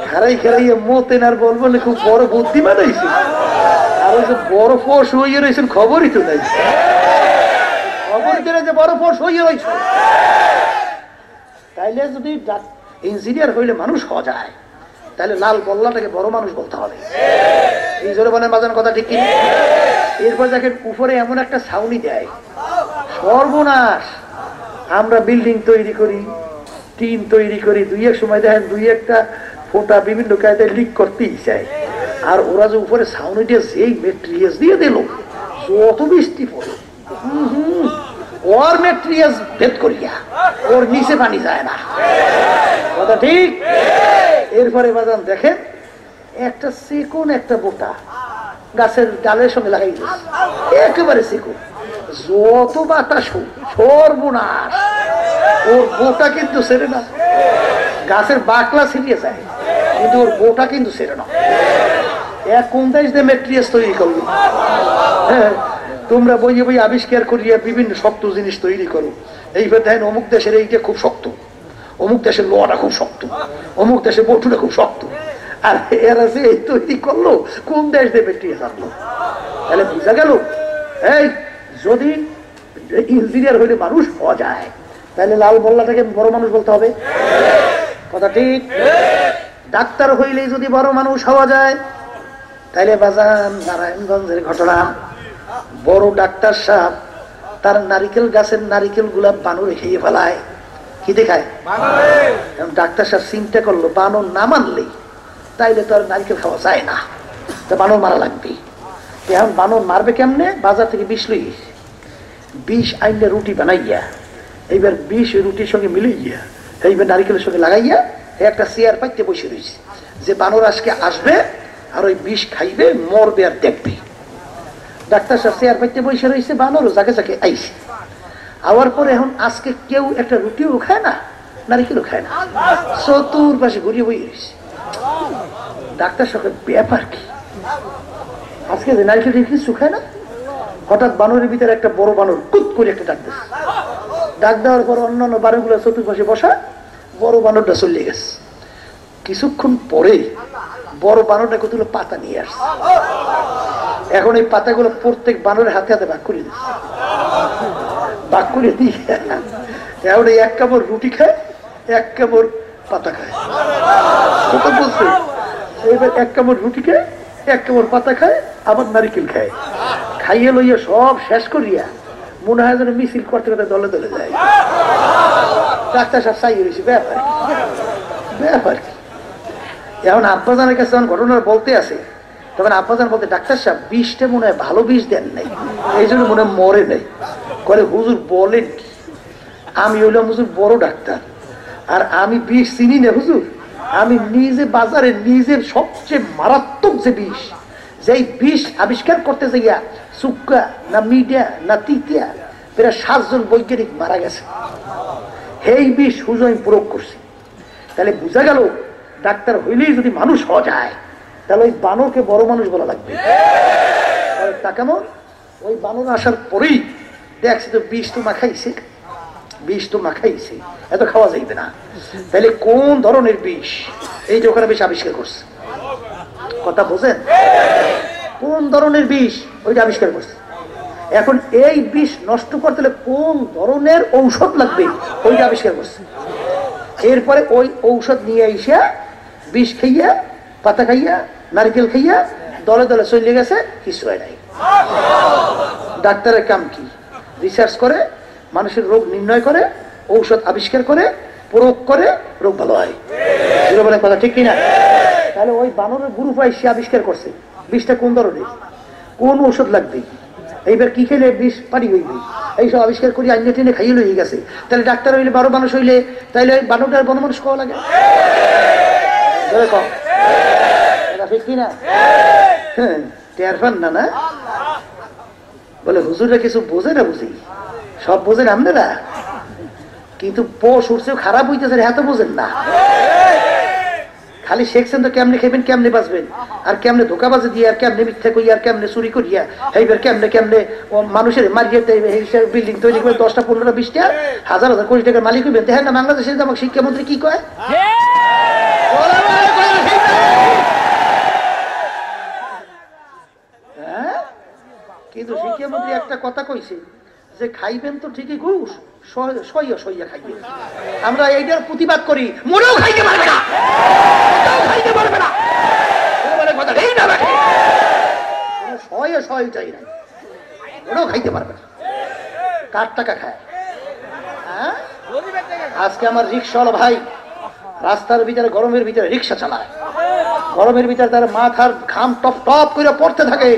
A: খারাই খারাইয়ে মতেন আর বলবো খুব বড় বুদ্ধিমান হয়েছে, আর ওই যে বড় ফোর্স হইয়ে রয়েছেন খবরই তো নাই, খবর দিলে যে বড় ফোর্স হইয়ে রয়েছে। তাইলে যদি ইঞ্জিনিয়ার হইলে মানুষ হওয়া যায়, তাহলে লাল বল্লাটাকে বড় মানুষ বলতে হবে। এই জোরে বলেন বাজান কথা ঠিক কিনা? এরপর দেখেন উপরে এমন একটা ছাউনি দেয়, সর্বনাশ। আমরা বিল্ডিং তৈরি করি, টিন তৈরি করি, 2-1 সময় দেখেন 2-1টা ফোঁটা বিভিন্ন কায়দায় লিক করতেই চায়। আর ওরা যে উপরে ছাউনি দিয়ে যেই ম্যাটেরিয়ালস দিয়ে দিল, যত বৃষ্টি পড়ে ওর ম্যাটেরিয়ালস ভেদ করিয়া ওর নিচে পানি যায় না। কথা ঠিক? এরপরে বাজান দেখেন একটা চিকন একটা বোটা গাছের ডালের সঙ্গে লাগাই দিয়েছে, একেবারে চিকন, যত বাতাস সর্বনাশ, ওর বোটা কিন্তু ছেড়ে না। গাছের বাকলা ছিটিয়ে যায় কিন্তু ওর বোটা কিন্তু ছেড়ে না। এক কোন দেশ দিয়ে ম্যাটেরিয়ালস তৈরি করলো? হ্যাঁ, তোমরা বইয়ে বই আবিষ্কার করিয়া বিভিন্ন শক্ত জিনিস তৈরি করো। এইবার দেখেন অমুক দেশের এইটা খুব শক্ত, অমুক দেশের লোহাটা খুব শক্ত, অমুক দেশের বটুটা খুব শক্ত। আর এরা যে এই তৈরি করলো কোন দেশ দিয়ে ম্যাটেরিয়াল আনলো? তাহলে বুঝা গেল এই যদি ইঞ্জিনিয়ার হইলে মানুষ হওয়া যায়, তাহলে লাল মোল্লাটাকে বড় মানুষ বলতে হবে, কথা ঠিক? ডাক্তার হইলেই যদি বড় মানুষ হওয়া যায়, তাইলে বাজান নারায়ণগঞ্জের ঘটনা, বড় ডাক্তার সাহেব তার নারিকেল গাছের নারিকেল গুলা বানরে খেয়ে ফেলায়। কি দেখায়? ডাক্তার সাহেব চিন্তা করলো বানর না মানলেই তাইলে তো আর নারিকেল খাওয়া যায় না, তা বানর মারা লাগবে। এখন বানর মারবে কেমনে? বাজার থেকে বিষ লই, বিষ আইনে রুটি বানাইয়া, এইবার বিষ রুটির সঙ্গে মিলাইয়া এইবার নারিকেলের সঙ্গে লাগাইয়া একটা চেয়ার পাইতে বসে রয়েছে, যে বানর আজকে আসবে আর ওই বিষ খাইবে, মরবে আর দেখবে। ডাক্তার সাহেব চেয়ার পাইতে বসে রয়েছে, বানর যাকে যাকে আইছে। আওয়ার পরে এখন আজকে কেউ একটা রুটিও খায় না, নারিকেলও খায় না, চতুর্পাশে ঘুরিয়ে বই রয়েছে। ডাক্তার সাহেব ব্যাপার কি, আজকে যে নারিকেল কিছু খায় না? হঠাৎ বানরের ভিতরে একটা বড় বানর কুত করে একটা ডাক দিচ্ছে। ডাক দেওয়ার পর অন্যান্য বানরগুলো চতুর্পাশে বসা, বড় বানরটা চলে গেছে। কিছুক্ষণ পরে বড় বানরটা কতগুলো পাতা নিয়ে আসছে। এখন এই পাতাগুলো প্রত্যেক বানরের হাতে হাতে ভাগ করে দিচ্ছে, ভাগ করে দিয়ে এখন এই এক কামড় রুটি খায়, এক কামড় পাতা খায়। কথা বলছে, এইবার এক কামড় রুটি খায়, এক কামড় পাতা খায়, আবার নারিকেল খায়। খাইয়ে লইয়া সব শেষ করিয়া মনে হয় যেন মিছিল করতে করতে দলে দলে যায়। ডাক্তার সাহেব চাই রয়েছে, ব্যাপার ব্যাপার কি? এখন আব্বাজানের কাছে যখন ঘটনাটা বলতে আছে, তখন আব্বাজান বলতে, ডাক্তার সাহেব বিষটা মনে হয় ভালো বিষ দেন নাই, এই জন্য মনে হয় মরে নাই। করে হুজুর বলেন কি? আমি হইলাম হুজুর বড় ডাক্তার, আর আমি বিষ চিনি না হুজুর। আমি নিজে বাজারে নিজের সবচেয়ে মারাত্মক যে বিষ, যেই বিষ আবিষ্কার করতে যাইয়া সুক্কা না মিডিয়া না তিতিয়া প্রায় 7 জন বৈজ্ঞানিক মারা গেছে, সেই বিষ হুজুর আমি প্রয়োগ করছি। তাহলে বোঝা গেল ডাক্তার হইলেই যদি মানুষ হওয়া যায়, তাহলে ওই বানরকে বড় মানুষ বলা লাগবে। তা কেমন? ওই বানর আসার পরেই দেখছি তো বিষ তো মাখাইছে, বিষ তো মাখাইছে, এত খাওয়া যাইবে না। তাহলে কোন ধরনের বিষ? এই যে ওখানে বিষ আবিষ্কার করছে, কথা বোঝেন? কোন ধরনের বিষ ওইটা আবিষ্কার করছে। এখন এই বিষ নষ্ট করতে হলে কোন ধরনের ঔষধ লাগবে ওইটা আবিষ্কার করছে। এরপরে ওই ঔষধ নিয়ে এসে বিষ খাইয়া, পাতা খাইয়া, নারকেল খাইয়া দলে দলে চলে গেছে, কিছু হয় নাই। ডাক্তারের কাম কি? রিসার্চ করে, মানুষের রোগ নির্ণয় করে, ঔষধ আবিষ্কার করে, প্রয়োগ করে, রোগ ভালো হয়। বলে কথা ঠিক কিনা? তাহলে ওই বানরের গুরু পাই সে আবিষ্কার করছে বিষটা কোন ধরনের, কোন ঔষধ লাগবে, এইবার কি খেলে বিষ পানি হইবে, এইসব আবিষ্কার করি আইনে টেনে খাইয়ে লইয়ে গেছে। তাহলে ডাক্তার হইলে বড় মানুষ হইলে, তাইলে ওই বানরটার বড় মানুষ খাওয়া লাগে ঠিক কিনা? টের পান না? না বলে হুজুরা কিছু বোঝে না, বুঝি সব বোঝেন আপনারা, কিন্তু পোষ উঠছেও খারাপ হইতেছে, এত বোঝেন না। খালি শেখছেন তো কেমনে খাইবেন, কেমনে বাঁচবেন, আর কেমনে ধোকাবাজি দিয়ে, আর কেমনে মিথ্যা করিয়া, আর কেমনে চুরি করিয়া, এইবার কেমনে কেমনে মানুষের মারিয়ে বিল্ডিং তৈরি করে 10টা 15টা 20টা 1000 কোটি টাকার মালিক হইবেন। দেখেন না বাংলাদেশের আমাকে শিক্ষামন্ত্রী কি কয়? কিন্তু শিক্ষামন্ত্রী একটা কথা কইছে যে খাইবেন তো ঠিকই ঘুষ, সইয়া সইয়া খাইবেন। আমরা এইটার প্রতিবাদ করি, মনেও খাইতে পারবে না, খাইতে পারবে না, কথা এই না রাখে, সয়ে সয় চাই না, মনেও খাইতে পারবে না। কার টাকা খায়? আজকে আমার রিক্সাওয়ালা ভাই রাস্তার ভিতরে গরমের ভিতরে রিক্সা চালায়, গরমের ভিতরে তার মাথার ঘাম টপ টপ করে পড়তে থাকে।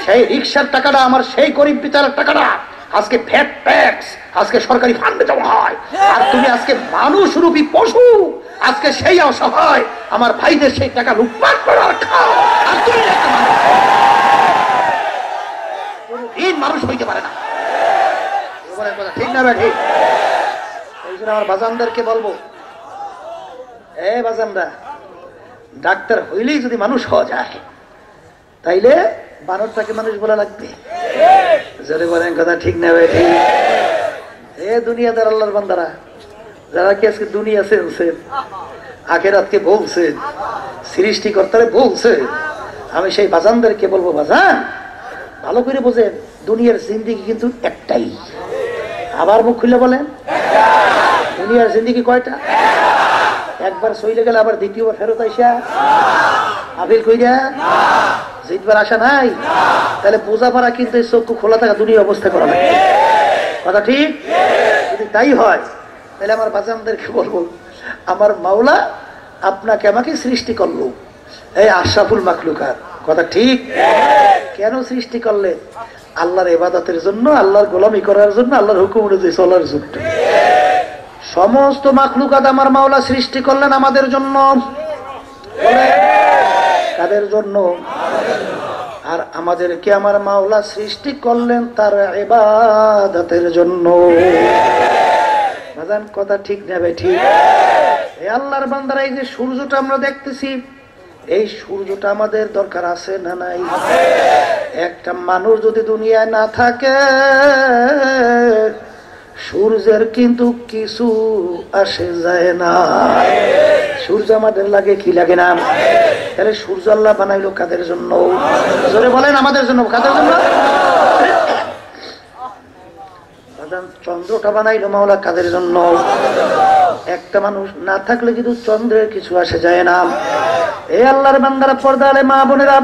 A: সেই রিক্সার টাকাটা আমার সেই গরিব বিচারের টাকাটা আজকে ভ্যাট ট্যাক্স আজকে সরকারি ফান্ডে জমা হয়। আর তুমি আজকে মানুষ রূপী পশু, আজকে সেই অসহায় আমার ভাইদের সেই টাকা লুটপাট করার খাও, আর তুমি মানুষ হইতে পারে না। ঠিক না ঠিক? এই জন্য আমার বাজানদেরকে বলবো, এ বাজানরা, ডাক্তার হইলেই যদি মানুষ হওয়া যায়, তাইলে বানরটাকে মানুষ বলা লাগবে। যদি বলেন কথা ঠিক না ভাই? ঠিক। এ দুনিয়াদার আল্লাহর বান্দারা, যারা কি আজকে দুনিয়া চেনছেন, আখেরাতকে বলছেন, সৃষ্টিকর্তারে বলছেন, আমি সেই বাজানদেরকে বলবো, বাজান ভালো করে বোঝেন, দুনিয়ার জিন্দেগি কিন্তু একটাই। আবার মুখ খুলে বলেন, দুনিয়ার জিন্দেগি কয়টা? একবার সইলে গেলে আবার দ্বিতীয়বার ফেরত আইসা আবিল কইরা জিতবার আশা নাই। তাহলে বোঝা পারা কিন্তু এই চক্ষু খোলা থাকা দুনিয়া অবস্থা করা লাগে, কথা ঠিক? যদি তাই হয় তাহলে আমার বাজানদেরকে বলবো, আমার মাওলা আপনাকে আমাকে সৃষ্টি করলো এই আশরাফুল মাখলুকাত, কথা ঠিক? কেন সৃষ্টি করলে? আল্লাহর ইবাদতের জন্য, আল্লাহর গোলামি করার জন্য, আল্লাহর হুকুম অনুযায়ী চলার জন্য। সমস্ত মাখলুকাত আমার মাওলা সৃষ্টি করলেন আমাদের জন্য। কাদের জন্য? আর আমাদেরকে আমার মাওলা সৃষ্টি করলেন তার ইবাদতের জন্য। বাজান কথা ঠিক নেবে? ঠিক। এই আল্লাহর বান্দারা, এই যে সূর্যটা আমরা দেখতেছি, এই সূর্যটা আমাদের দরকার আছে না নাই? একটা মানুষ যদি দুনিয়ায় না থাকে, সূর্যের কিন্তু কিছু আসে যায় না। সূর্য আমাদের লাগে কি লাগে না? তাহলে সূর্য আল্লাহ বানাইলো কাদের জন্য? জোরে বলেন, আমাদের জন্য। কাদের জন্য? চন্দ্রটা বানাইলো মাওলা কাদের জন্য? একটা মানুষ না থাকলে কিন্তু চন্দ্রের কিছু আসে যায় না। এই আল্লাহর বান্দারা, পর্দা আলে মা বোনেরা,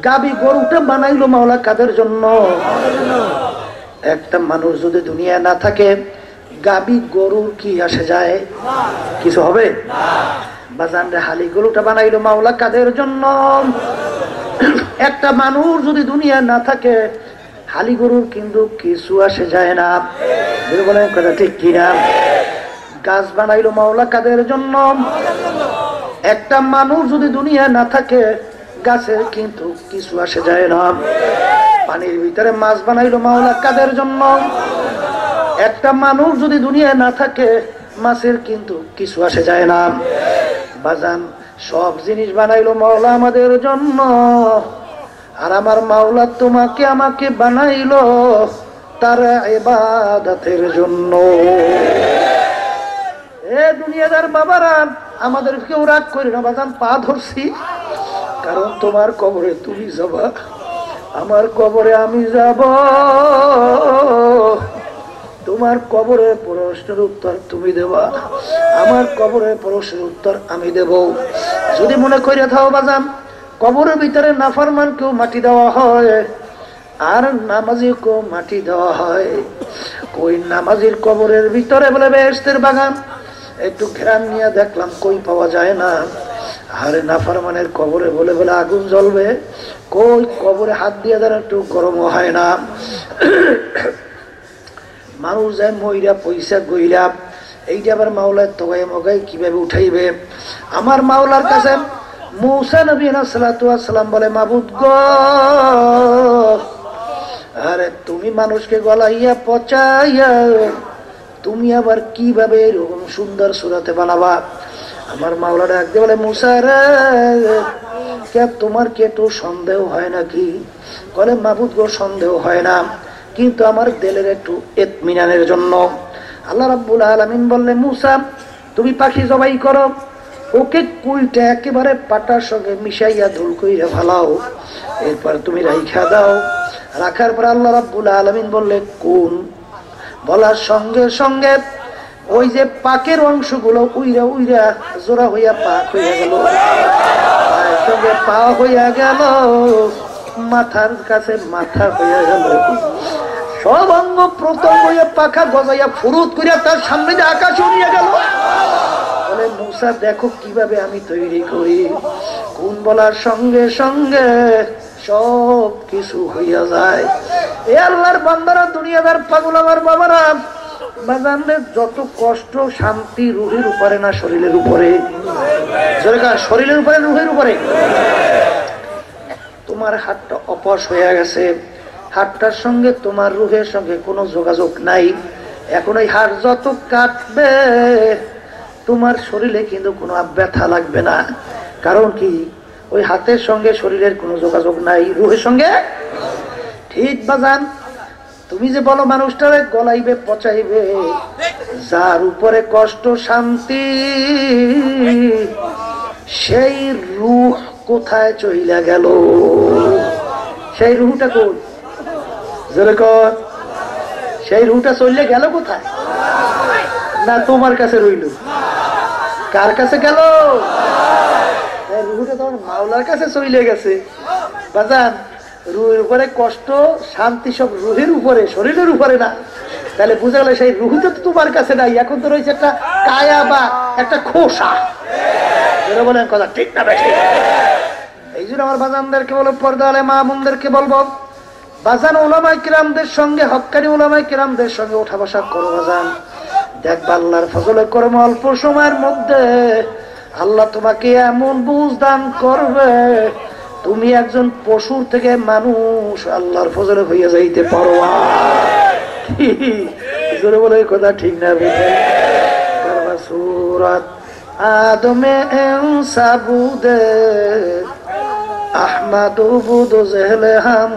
A: গাবি গরুটা বানাইলো মাওলা কাদের জন্য? একটা মানুষ যদি দুনিয়া না থাকে, গাবি গরুর কি আসে যায়? কিছু হবে? বাজান রে, হালি গরুটা বানাইলো মাওলা কাদের জন্য? একটা মানুষ যদি দুনিয়া না থাকে, হালি গরুর কিন্তু কিছু আসে যায় না। বলেন কথা ঠিক কিনা? গাছ বানাইলো মাওলা কাদের জন্য? একটা মানুষ যদি দুনিয়া না থাকে, গাছের কিন্তু কিছু আসে যায় না। পানির ভিতরে মাছ বানাইলো মাওলা কাদের জন্য? একটা মানুষ যদি দুনিয়া না থাকে, মাছের কিন্তু কিছু আসে যায় না। বাজান, সব জিনিস বানাইলো মাওলা আমাদের জন্য। আর আমার মাওলা তোমাকে আমাকে বানাইলো তার ইবাদতের জন্য। এ দুনিয়াদার বাবারা, আমাদের কেউ রাগ করি না বাজান, পা ধরছি, কারণ তোমার কবরে তুমি যাবা, আমার কবরে আমি যাব। তোমার কবরের প্রশ্নের উত্তর তুমি দেবা, আমার কবরের প্রশ্নের উত্তর আমি দেব। যদি মনে করে থাও বাজান, কবরের ভিতরে নাফরমান কেউ মাটি দেওয়া হয়, আর নামাজি কেউ মাটি দেওয়া হয়। কই নামাজির কবরের ভিতরে বলে বেহেশতের বাগান, একটু ঘেরান নিয়ে দেখলাম কই পাওয়া যায় না। আর নাফরমানের কবরে বলে বলে আগুন জ্বলবে, কই কবরে হাত দিয়ে দেন একটু গরম হয় না। মানুষ যায় মইরা পয়সা গইরা, এইটা আবার মাওলার তোগাই মগাই কিভাবে উঠাইবে? আমার মাওলার কাছে মূসা নবী আলাইহিস সালাতু ওয়াস সালাম বলে, মাবুদ গো, আরে তুমি মানুষকে গলাইয়া পচাইয়া তুমি আবার কিভাবে এরকম সুন্দর সুরাতে বানাবা? আমার মাওলা ডাকতে বলে, মূসা রে, কে তোমার কি একটু সন্দেহ হয় নাকি? বলে, মাবুদ গো, সন্দেহ হয় না, কিন্তু আমার দিলের একটু ইতমিনানের জন্য। আল্লাহ রাব্বুল আলামিন বললেন, মূসা তুমি পাখি জবাই করো, ওকে কুইটা একেবারে পাটার সঙ্গে মিশাইয়া ধুল কইরা ফালাও, এরপর তুমি রাইখা দাও। রাখার পর আল্লাহ রাব্বুল আলামিন বললে, কোন? বলার সঙ্গে সঙ্গে ওই যে পাকের অংশগুলো উইরা উইরা জোড়া হইয়া পাক হইয়া গেল, পায়ের সঙ্গে পা হইয়া গেল, মাথার কাছে মাথা হইয়া গেল, সব অঙ্গ প্রত্যঙ্গ হইয়া পাখা গজাইয়া ফুরুত করিয়া তার সামনে যে আকাশে উড়িয়া গেল। বলে, মূসা দেখো কিভাবে আমি তৈরি করি। কোন বলার সঙ্গে সঙ্গে সব কিছু হইয়া যায়। এ আল্লাহর বান্দারা, দুনিয়াদার পাগল আমার বাবারা, বাজানদের যত কষ্ট শান্তি রুহের উপরে না শরীরের উপরে? শরীরের উপরে, রুহের উপরে। তোমার হাতটা অপস হয়ে গেছে, হাতটার সঙ্গে তোমার রুহের সঙ্গে কোনো যোগাযোগ নাই। এখন ওই হাত যত কাটবে তোমার শরীরে কিন্তু কোনো ব্যথা লাগবে না। কারণ কি? ওই হাতের সঙ্গে শরীরের কোনো যোগাযোগ নাই, রুহের সঙ্গে। ঠিক বাজান, তুমি যে বলো মানুষটারে গলাইবে পচাইবে, যার উপরে কষ্ট শান্তি, সেই রুহ কোথায় চইলা গেল? সেই রুহটা কই? সেই রুটা চললে গেল কোথায়? না তোমার কাছে রইল? কার কাছে গেল? রুহুটা তোমার মাওলার কাছে চলে গেছে। বাজান, রুহের উপরে কষ্ট শান্তি সব রুহের উপরে, শরীরের উপরে না। তাহলে বুঝা গেল সেই রুহুটা তো তোমার কাছে নাই, এখন তো রয়েছে একটা কায়া বা একটা খোসা। বলেন কথা ঠিক না বেশি? এই জন্য আমার বাজানদেরকে বলবো, পর্দা আলে মা বোনদেরকে বলবো, বাজান ওলামায়ে কিরামদের সঙ্গে, হক্কানি ওলামায়ে কিরামদের সঙ্গে ওঠা বসা করো বাজান। দেখবা আল্লাহর ফজলে করম অল্প সময়ের মধ্যে আল্লাহ তোমাকে এমন বুঝ দান করবে, তুমি একজন পশুর থেকে মানুষ আল্লাহর ফজলে হইয়া যাইতে পারো। জোরে বলে কথা ঠিক না? সূরাত আদমে সাবুদে আহমদ বুদ জেহলে হাম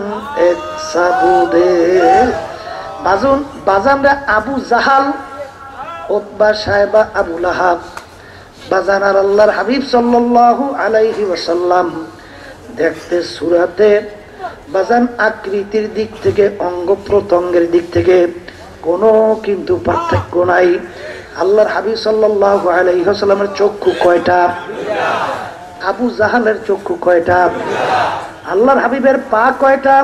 A: এক সাবুদে। বাজানরা আবু জাহাল, উতবা সাহেবা, আবু লাহাব, বাজান আর আল্লাহর হাবিব সাল্লাল্লাহু আলাইহি ওয়াসাল্লাম দেখতে সূরাতে বাজান আকৃতির দিক থেকে, অঙ্গ প্রত্যঙ্গের দিক থেকে কোনো কিন্তু পার্থক্য নাই। আল্লাহর হাবিব সাল্লাল্লাহু আলাইহি ওয়াসাল্লামের চক্ষু কয়টা? আবু জাহালের চক্ষু কয়টা? আল্লাহর হাবিবের পা কয়টা?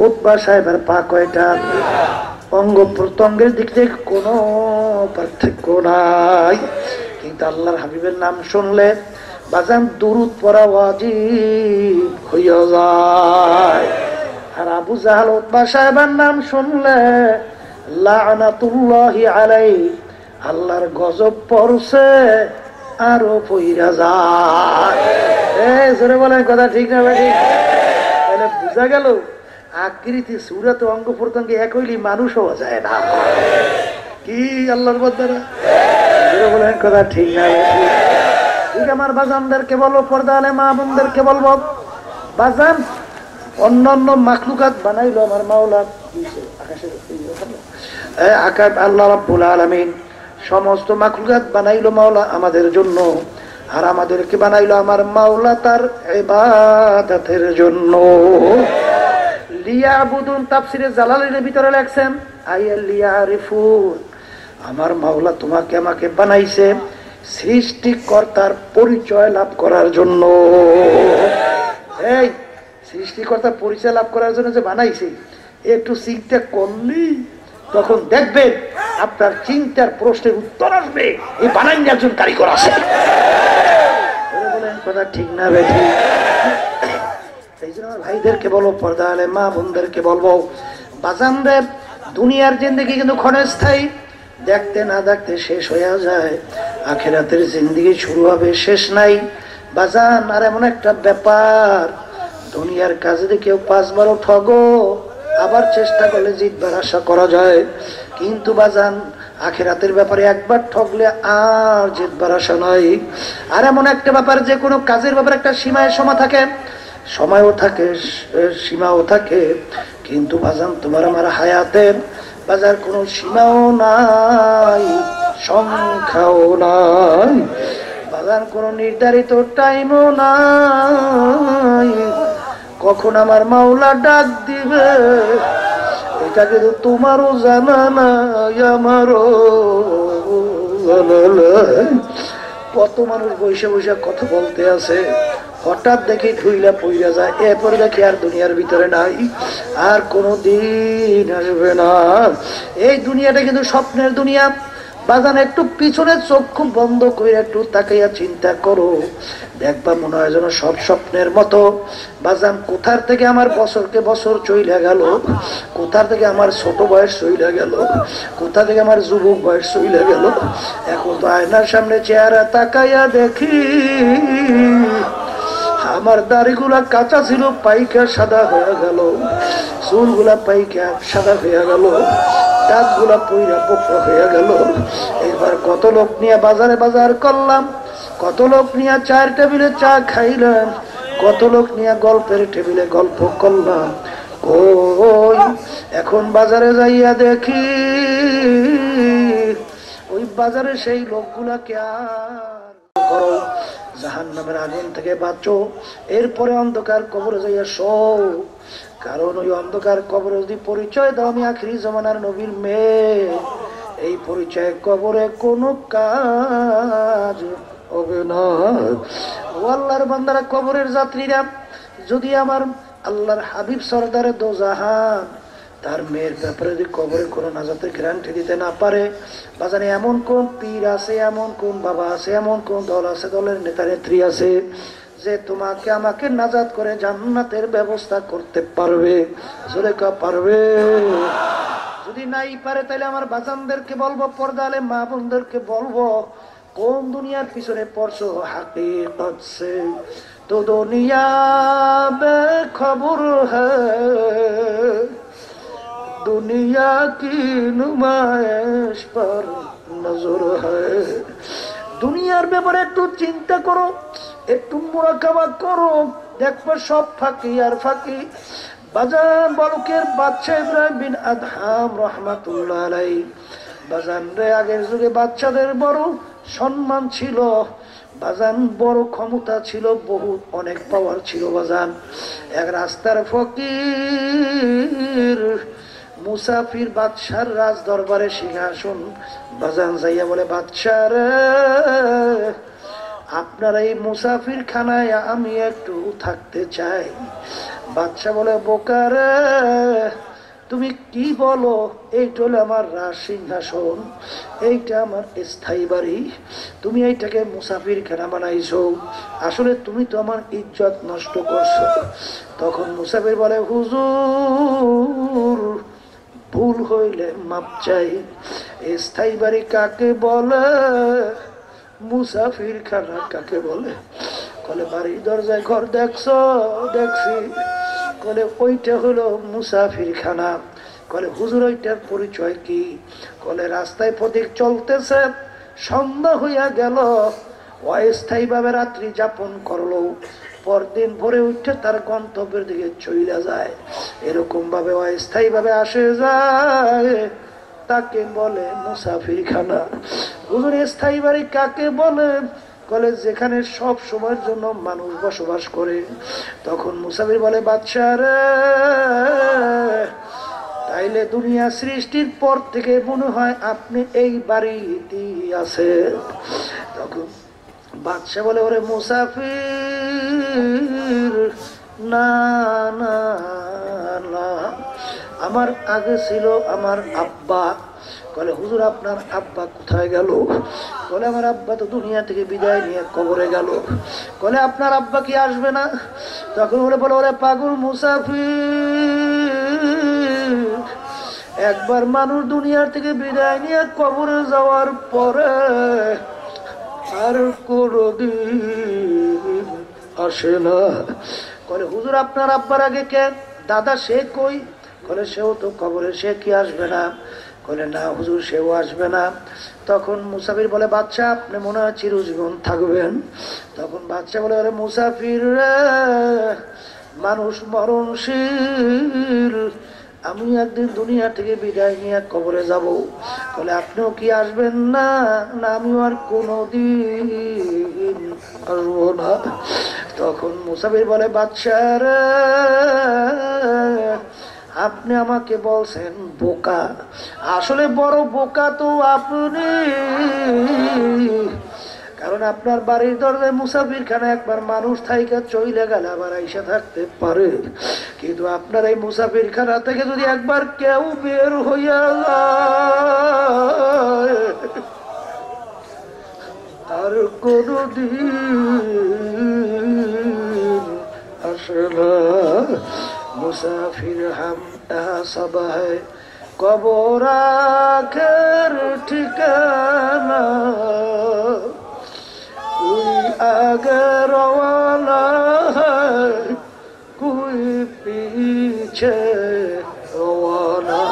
A: উতবা সাহেবের পা কয়টা? অঙ্গ প্রত্যঙ্গের দিক থেকে কোনো পার্থক্য নাই। কিন্তু আল্লাহর হাবিবের নাম শুনলে বাজান দুরুদ পড়া ওয়াজিব হইয়া যায়। আর আবু জাহাল, উতবা সাহেবের নাম শুনলে লানাতুল্লাহি আলাইহি, আল্লাহর গজব পড়ছে আরো পইরা যায়। জোরে বলেন কথা ঠিক না ভাই? তাহলে বুঝা গেল আকৃতি সূরাতে অঙ্গ প্রত্যঙ্গে এক হইলি মানুষ হওয়া যায় না। কি আল্লাহর বন্দারা, জোরে বলেন কথা ঠিক না? ঠিক। আমার বাজানদেরকে বলবো, পর্দা আলে মা বোনদেরকে বলবো, বাজান অন্যান্য মাখলুকাত বানাইলো আমার মাওলা, আকাশ আল্লাহ রাব্বুল আলামিন সমস্ত মাখলুকাত বানাইলো মাওলা আমাদের জন্য, আর আমাদেরকে বানাইলো আমার মাওলা তার ইবাদতের জন্য। লিয়াবুদুন তাফসিরে জালালাইনের ভিতরে লেখছেন আইয়াল লিয়ারিফুন, আমার মাওলা তোমাকে আমাকে বানাইছে সৃষ্টিকর্তার পরিচয় লাভ করার জন্য। এই সৃষ্টিকর্তার পরিচয় লাভ করার জন্য যে বানাইছে, একটু চিন্তা করলি তখন দেখবেন আপনার চিন্তার প্রশ্নের উত্তর আসবে, এই বানাইনি একজন কারিগর আছে। বলেন কথা ঠিক না বেঠি? এই জন্য আমার ভাইদেরকে বলবো, পর্দা আলে মা বোনদেরকে বলবো, বাজানরে দুনিয়ার জিন্দেগি কিন্তু ক্ষণস্থায়ী, দেখতে না দেখতে শেষ হয়ে যায়। আখিরাতের জিন্দেগি শুরু হবে, শেষ নাই বাজান। আর এমন একটা ব্যাপার, দুনিয়ার কাজে কেউ 5 বারও ঠগো, আবার চেষ্টা করলে জিতবার আশা করা যায়, কিন্তু বাজান আখিরাতের ব্যাপারে একবার ঠকলে আর জিতবার আশা নাই। আর এমন একটা ব্যাপার, যে কোনো কাজের ব্যাপারে একটা সীমায় সময় থাকে, সময়ও থাকে, সীমাও থাকে, কিন্তু বাজান তোমার আমার হায়াতের বাজার কোনো সীমাও নাই, সংখ্যাও নাই বাজার, কোনো নির্ধারিত টাইমও নাই। কখন আমার মাওলা ডাক দিবে এটা কিন্তু তোমারও জানা নাই, আমারও জানা নাই। কত মানুষ বসে বসে কথা বলতে আছে, হঠাৎ দেখি ধুইলা পইরা যায়, এরপরে দেখি আর দুনিয়ার ভিতরে নাই, আর কোনো দিন আসবে না। এই দুনিয়াটা কিন্তু স্বপ্নের দুনিয়া বাজান। একটু পিছনে চক্ষু বন্ধ করে একটু তাকাইয়া চিন্তা করো, দেখবা মনে হয় যেন সব স্বপ্নের মতো বাজান। কোথার থেকে আমার বছরকে বছর চইলা গেল, কোথার থেকে আমার ছোট বয়স চইলা গেল, কোথা থেকে আমার যুবক বয়স চইলা গেল। এখন তো আয়নার সামনে চেহারা তাকাইয়া দেখি আমার দাড়িগুলা কাঁচা ছিল, পাইকা সাদা হয়ে গেল, চুলগুলা পাইকা সাদা হয়ে গেল, দাঁতগুলা পইরা পোকরা হয়ে গেল। এবার কত লোক নিয়ে বাজারে বাজার করলাম, কত লোক নিয়ে চায়ের টেবিলে চা খাইলাম, কত লোক নিয়ে গল্পের টেবিলে গল্প করলাম। ওই এখন বাজারে যাইয়া দেখি ওই বাজারে সেই লোকগুলাকে আর করো জাহান্নামের আগুন থেকে বাঁচো, এরপরে অন্ধকার কবরে যাইয়া শোও। কারণ ওই অন্ধকার কবরে যদি পরিচয় দাও আমি আখিরি জামানার নবীর মেয়ে, এই পরিচয় কবরে কোনো কাজ হবে না। ও আল্লাহর বান্দারা, কবরের যাত্রীরা, যদি আমার আল্লাহর হাবিব সরদারে দো জাহান তার মেয়ের ব্যাপারে যদি কবরে কোনো নাজাতের গ্যারান্টি দিতে না পারে, বাজানে এমন কোন পীর আছে, এমন কোন বাবা আছে, এমন কোন দল আছে, দলের নেতা নেত্রী আছে যে তোমাকে আমাকে নাজাত করে জান্নাতের ব্যবস্থা করতে পারবে? জোরে কা পারবে? যদি নাই পারে তাহলে আমার বাজানদেরকে বলবো, পর্দালে মা বোনদেরকে বলবো, কোন দুনিয়ার পিছনে পড়ছো? হাকিকত সে তো দুনিয়া বেখবর হ্যায়, দুনিয়া কি নুমায়েশ পর নজর হ্যায়। দুনিয়ার ব্যাপারে একটু চিন্তা করো, একটু মুরাকাবা করো, দেখবো সব ফাঁকি আর ফাঁকি। বাজান বলকের বাদশা ইব্রাহিম বিন আদহাম রহমাতুল্লাহ আলাইহি, বাজান রে আগের যুগে বাচ্চাদের বড় সম্মান ছিল, বাজান বড় ক্ষমতা ছিল, বহুত অনেক পাওয়ার ছিল। বাজান এক রাস্তার ফকির মুসাফির বাদশার রাজ দরবারে সিংহাসন, বাজান যাইয়া বলে, বাদশা রে আপনার এই মুসাফির খানায় আমি একটু থাকতে চাই। বাদশা বলে, বোকারে তুমি কি বলো? এইটা হলো আমার রাজ সিংহাসন, এইটা আমার স্থায়ী বাড়ি, তুমি এইটাকে মুসাফির খানা বানাইছো, আসলে তুমি তো আমার ইজ্জত নষ্ট করছো। তখন মুসাফির বলে, হুজুর ভুল হইলে মাপ চাই, স্থায়ী বাড়ি কাকে বলে, মুসাফির খানা কাকে বলে? কলে বাড়ির দরজায় ঘর দেখছো? দেখছি। কলে ওইটা হলো মুসাফির খানা। কলে হুজুর ওইটার পরিচয় কি? কলে রাস্তায় পথিক চলতেছে, সন্ধ্যা হইয়া গেল, অস্থায়ী ভাবে রাত্রি যাপন করলো, পরদিন ভোরে উঠে তার গন্তব্যের দিকে চলে যায়, এরকম ভাবে অস্থায়ী ভাবে আসে যায়, তাকে বলে মুসাফির খানা। হুজুর স্থায়ী বাড়ি কাকে বলে? কলে যেখানে সব সময়ের জন্য মানুষ বসবাস করে। তখন মুসাফির বলে, বাদশা রে তাইলে দুনিয়া সৃষ্টির পর থেকে মনে হয় আপনি এই বাড়িতে আছেন। তখন বাদশা বলে, ওরে মুসাফির, না না না, আমার আগে ছিল আমার আব্বা। বলে, হুজুর আপনার আব্বা কোথায় গেল? বলে, আমার আব্বা তো দুনিয়া থেকে বিদায় নিয়ে কবরে গেল। বলে, আপনার আব্বা কি আসবে না? তখন বলে, ওরে পাগল মুসাফির, একবার মানুষ দুনিয়ার থেকে বিদায় নিয়ে কবরে যাওয়ার পরে আর কোনদিন আসে না। বলে, হুজুর আপনার আব্বার আগে কে? দাদা সে কই? বলে, সেও তো কবরে, সে কি আসবে না? বলে, না হুজুর সেও আসবে না। তখন মুসাফির বলে, বাচ্চা আপনি মনে হয় চিরজীবন থাকবেন। তখন বাচ্চা বলে, আরে মুসাফির রে, মানুষ মরণশীল, আমি একদিন দুনিয়া থেকে বিদায় নিয়ে কবরে যাব। বলে, আপনিও কি আসবেন না? না আমিও আর কোনদিন আসবো না। তখন মুসাফির বলে, বাচ্চা রে আপনি আমাকে বলছেন বোকা, আসলে বড় বোকা তো আপনি, কারণ আপনার বাড়ির দরজায় মুসাফির খানা একবার মানুষ থাইকা চইলে গেলে আবার আইসা থাকতে পারে, কিন্তু আপনার এই মুসাফির খানা থেকে যদি একবার কেউ বের হইয়া যায় আর কোনদিন আসে না। মুসাফির হাম সব হ্যায় কবর আখের ঠিকানা, कोई आगे रवाना है कोई पीछे रवाना।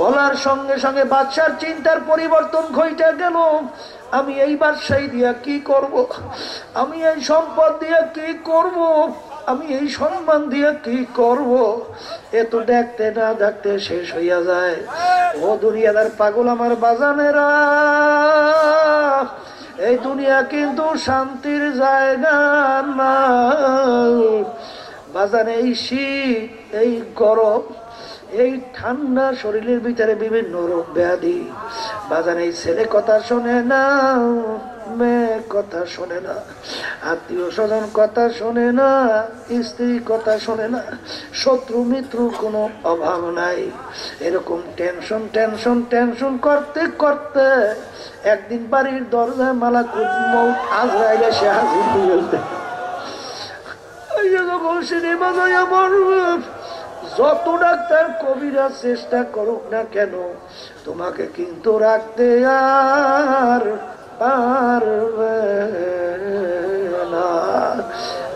A: বলার সঙ্গে সঙ্গে বাদশার চিন্তার পরিবর্তন ঘটে গেল। আমি এই বাদশাহী দিয়া কি করব? আমি এই সম্পদ দিয়ে কি করব? আমি এই সম্মান দিয়ে কি করব? এ তো দেখতে না দেখতে শেষ হইয়া যায়। ও দুনিয়াদার পাগল আমার বাজানেরা, এই দুনিয়া কিন্তু শান্তির জায়গা না বাজান। এই শীত, এই গরম, এই ঠান্ডা, শরীরের ভিতরে বিভিন্ন রোগ ব্যাধি বাজান। এই ছেলে কথা শোনে না, মেয়ে কথা শোনে না, আত্মীয় স্বজন কথা শোনে না, স্ত্রী কথা শোনে না, শত্রু মিত্র কোনো অভাব নাই। এরকম টেনশন টেনশন টেনশন করতে করতে একদিন বাড়ির দরজায় মালাকুল মউত আজরাইল এসে হাজির হয়ে গেল। যত ডাক্তার কবিরাজ চেষ্টা করুক না কেন, তোমাকে কিন্তু রাখতে আর পারবে না।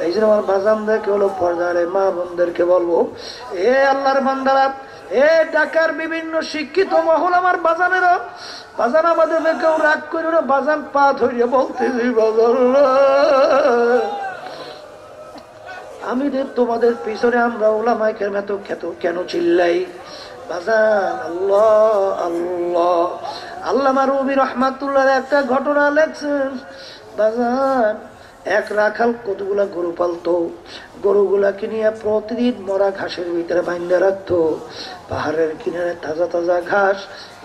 A: এই জন্য আমার বাজানদেরকে হলো পর্দারে মা বোনদেরকে বলবো, এ আল্লাহর বান্দারা, এ ঢাকার বিভিন্ন শিক্ষিত মহল আমার বাজানেরা, বাজান আমাদের কেউ রাগ করি না, বাজান পা ধরিয়ে বলতেছি বাজান আমি তোমাদের পিছনে আমরা ওলামায়ে কেরাম এত কেন চিল্লাই বাজান? আল্লাহ আল্লাহ। আল্লামা রুমি রহমাতুল্লাহ একটা ঘটনা লেখছেন বাজান। এক রাখাল কতগুলা গরু পালতো, গরুগুলাকে নিয়ে প্রতিদিন মরা ঘাসের ভিতরে বাইন্ধা রাখতো। পাহাড়ের কিনারে তাজা তাজা ঘাস,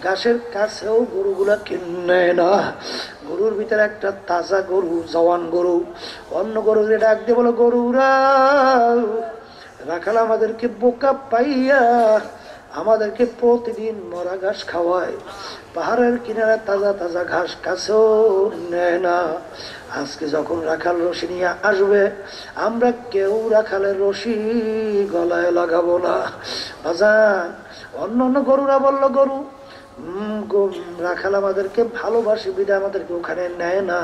A: ঘাসের কাছেও গরুগুলা কিনে না। গরুর ভিতরে একটা তাজা গরু, জওয়ান গরু, অন্য গরুকে ডাক দিয়ে বলো, গরুরা রাখাল আমাদেরকে বোকা পাইয়া আমাদেরকে প্রতিদিন মরা ঘাস খাওয়ায়, পাহাড়ের কিনারে তাজা তাজা ঘাস কাছেও নেয় না। আজকে যখন রাখাল রশি নিয়ে আসবে, আমরা কেউ রাখালের রশি গলায় লাগাবো না বাজান। অন্য অন্য গরুরা বলল, গরু রাখাল আমাদেরকে ভালোবাসি বিধায় আমাদেরকে ওখানে নেয় না।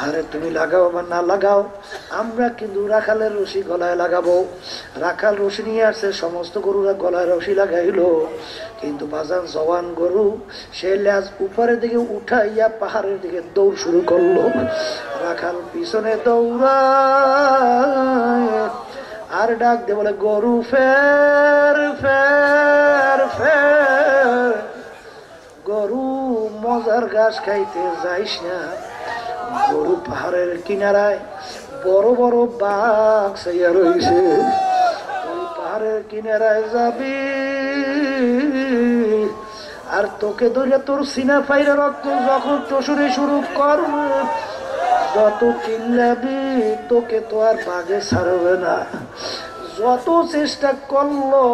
A: আরে তুমি লাগাও বা না লাগাও, আমরা কিন্তু রাখালের রশি গলায় লাগাবো। রাখাল রশি নিয়ে আসছে, সমস্ত গরুরা গলায় রশি লাগাইলো, কিন্তু বাজান জওয়ান গরু সে লেজ উপরের দিকে উঠাইয়া পাহাড়ের দিকে দৌড় শুরু করলো। রাখাল পিছনে দৌড়ায় আর ডাক দিয়ে বলে, গরু ফের ফের ফের, গরু মজার ঘাস খাইতে যাইস না। গরু পাহাড়ের কিনারায় বড় বড় বাঘ চাইয়া রয়েছে, তুই পাহাড়ের কিনারায় যাবি আর তোকে ধরে তোর সিনা ফাইরে রক্ত যখন চষুরি শুরু করবে, যত চিল্লাবি তোকে তো আর বাঘে ছাড়বে না। যত চেষ্টা করলো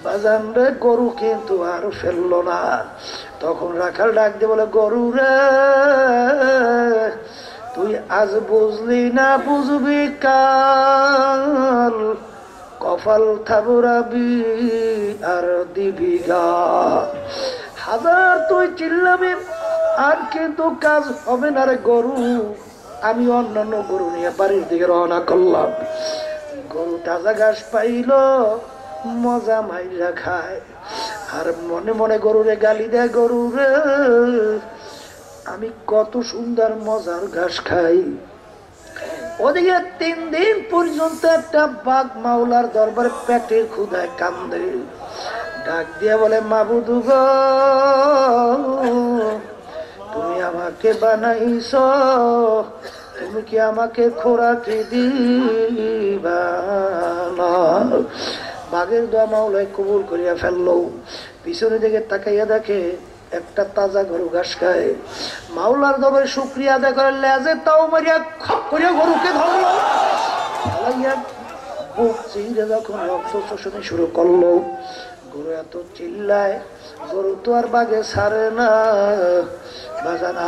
A: বাজান রে, গরু কিন্তু আর ফেললো না। তখন রাখাল ডাক দিয়ে বলে, গরু রে তুই আজ বুঝলি না, বুঝবি কাল, কপাল থাবরাবি আর দিবি গা। হাজার তুই চিল্লাবি আর কিন্তু কাজ হবে না রে গরু। আমি অন্যান্য গরু নিয়ে বাড়ির দিকে রওনা করলাম। গরু তাজা ঘাস পাইল, মজা মাইরা খায় আর মনে মনে গরুরে গালি দেয়, গরু রে আমি কত সুন্দর মজার ঘাস খাই। ওদিকে 3 দিন পর্যন্ত একটা বাঘ মাওলার দরবারে পেটের ক্ষুধায় কান্দে, ডাক দিয়ে বলে, মাবুদ গো তুমি আমাকে বানাইছ, তুমি কি আমাকে খোরাকি দিবা না? বাঘের দোয়া মাওলায় কবুল করিয়া ফেললো। পিছনে দিকে তাকাইয়া দেখে একটা তাজা গরু ঘাস খায়। মাওলার দরবারে শুকরিয়া আদায় করে লেজে তাও মারিয়া খপ করিয়া গরুকে ধরলো, বুক চিরে যখন রক্ত শোষণে শুরু করলো। গরু এত চিল্লায়, গরু তো আর বাঘে ছাড়ে না বাজান,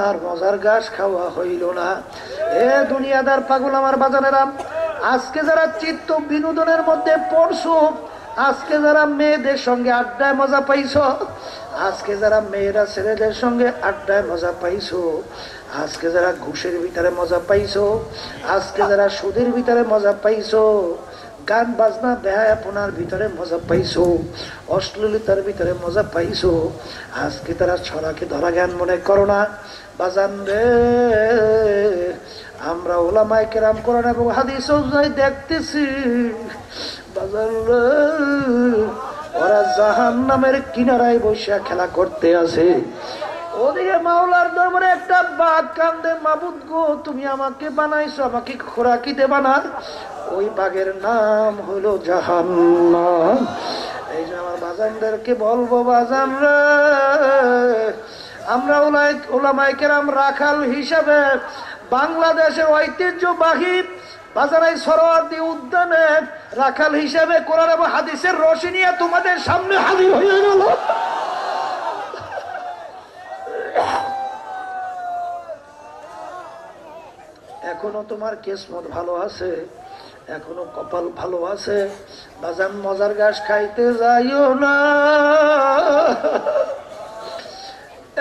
A: আর মজার ঘাস খাওয়া হইল না। এ দুনিয়াদার পাগল আমার বাজানেরা, আজকে যারা চিত্ত বিনোদনের মধ্যে পড়ছো, আজকে যারা মেয়েদের সঙ্গে আড্ডায় মজা পাইছো, আজকে যারা মেয়েরা ছেলেদের সঙ্গে আড্ডায় মজা পাইছো, আজকে যারা ঘুষের ভিতরে মজা পাইছো, আজকে যারা সুদের ভিতরে মজা পাইছো, গান বাজনা বেহায়াপনার ভিতরে মজা পাইছো, অশ্লীলতার ভিতরে মজা পাইছো, আজকে তারা ছড়াকে ধরা জ্ঞান মনে করো না বাজান রে। আমরা ওলামায়ে কেরাম কোরআন এবং হাদিস অনুযায়ী দেখতেছি বাজান রে, ওরা জাহান্নামের কিনারায় বসে খেলা করতে আছে। ওদিকে মাওলার দরবারে একটা বাঘ কান্দে, মাবুদ গো তুমি আমাকে বানাইছো, আমাকে খোরাকি দেবা না? ওই বাঘের নাম হলো জাহান্নাম। এই যে আমার বাজানদেরকে বলবো, বাজান রে, আমরা ওলামায়ে কেরাম রাখাল হিসাবে বাংলাদেশের ঐতিহ্যবাহী বাজারাই সরোয়ার্দী উদ্যানে রাখাল হিসাবে কোরআন এবং হাদিসের রশি নিয়ে তোমাদের সামনে হাজির হয়ে গেল। এখনো তোমার কিসমত ভালো আছে, এখনো কপাল ভালো আছে। বাজান মজার ঘাস খাইতে যাইও না,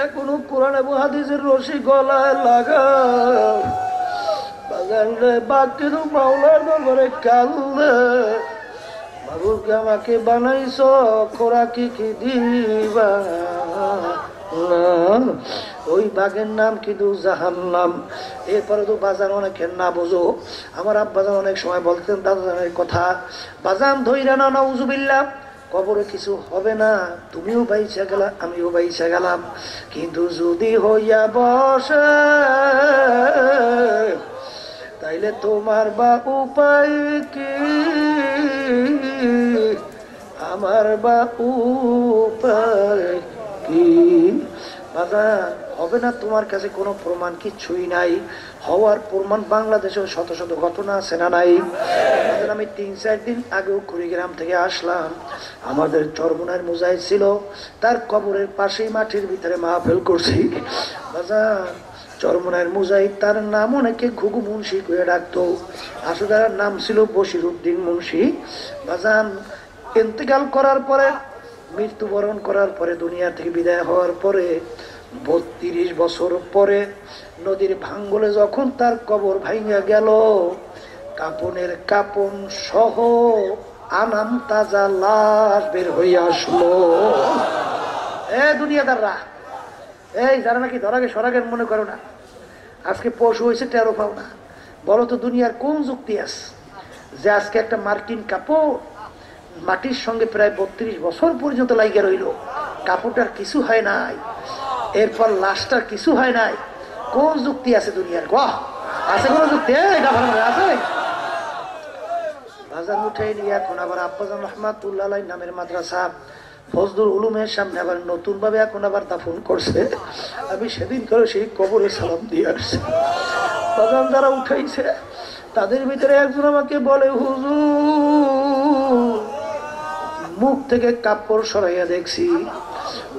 A: এখনো কোরআন এবং হাদিসের রশি গলায় লাগাও। বাজান রে, বাকির মাওলার দরবারে কান্দে, বাবুকে আমাকে বানাইছো, খোরাকি কি দিবা? ওই বাঘের নাম কিন্তু জাহান্নাম। এরপরে তো বাজার অনেকের না বোঝো। আমার আব্বাজান অনেক সময় বলতেন দাদাজানের কথা, বাজান ধইরা না, নাউজুবিল্লাহ, কবরে কিছু হবে না, তুমিও বাইচা গেলা, আমিও বাইচা গেলাম, কিন্তু যদি হইয়া বসে তাইলে তোমার বা উপায় কি? আমার বা উপায় কি? বাজার হবে না, তোমার কাছে কোনো প্রমাণ কিচ্ছুই নাই। হওয়ার প্রমাণ বাংলাদেশেও শত শত ঘটনা আছে না নাই? আমি ৩-৪ দিন আগেও কুড়িগ্রাম থেকে আসলাম, আমাদের চরমোনাইর মুজাহিদ ছিল, তার কবরের পাশেই মাটির ভিতরে মাহফিল করছি। বাজার চরমোনাইর মুজাহিদ, তার নাম অনেকে ঘুঘু মুন্সি করে ডাকতো, আসলে তার নাম ছিল বশির উদ্দিন মুন্সি। বাজান ইন্তেকাল করার পরে, মৃত্যুবরণ করার পরে, দুনিয়া থেকে বিদায় হওয়ার পরে ৩২ বছর পরে নদীর ভাঙ্গলে যখন তার কবর ভাঙা গেল, কাপনের কাপন সহ আনাম তাজা লাশ বের হয়ে আসলো। দুনিয়াদাররা, এই যারা নাকি ধরাকে সরাগের মনে করো না, আজকে পশু হয়েছে টেরো পাও না। বলো তো দুনিয়ার কোন যুক্তি আছে যে আজকে একটা মার্কিন কাপড় মাটির সঙ্গে প্রায় ৩২ বছর পর্যন্ত লাগিয়ে রইল, কাপড়টার কিছু হয় নাই, এরপর লাশটার কিছু হয় নাই? কোন যুক্তি আছে দুনিয়ার? বাহ, আছে কোন যুক্তি? আছে। বাজার উঠে নিয়ে এখন আবার আব্বাজান রহমাতুল্লাহ নামের মাদ্রাসা ফজলুল উলুমের সামনে আবার নতুন ভাবে এখন আবার দাফন করছে। আমি সেদিন করে সেই কবরে সালাম দিয়ে আসছি। বাজান যারা উঠাইছে তাদের ভিতরে একজন আমাকে বলে, হুজুর মুখ থেকে কাপড় সরাইয়া দেখছি,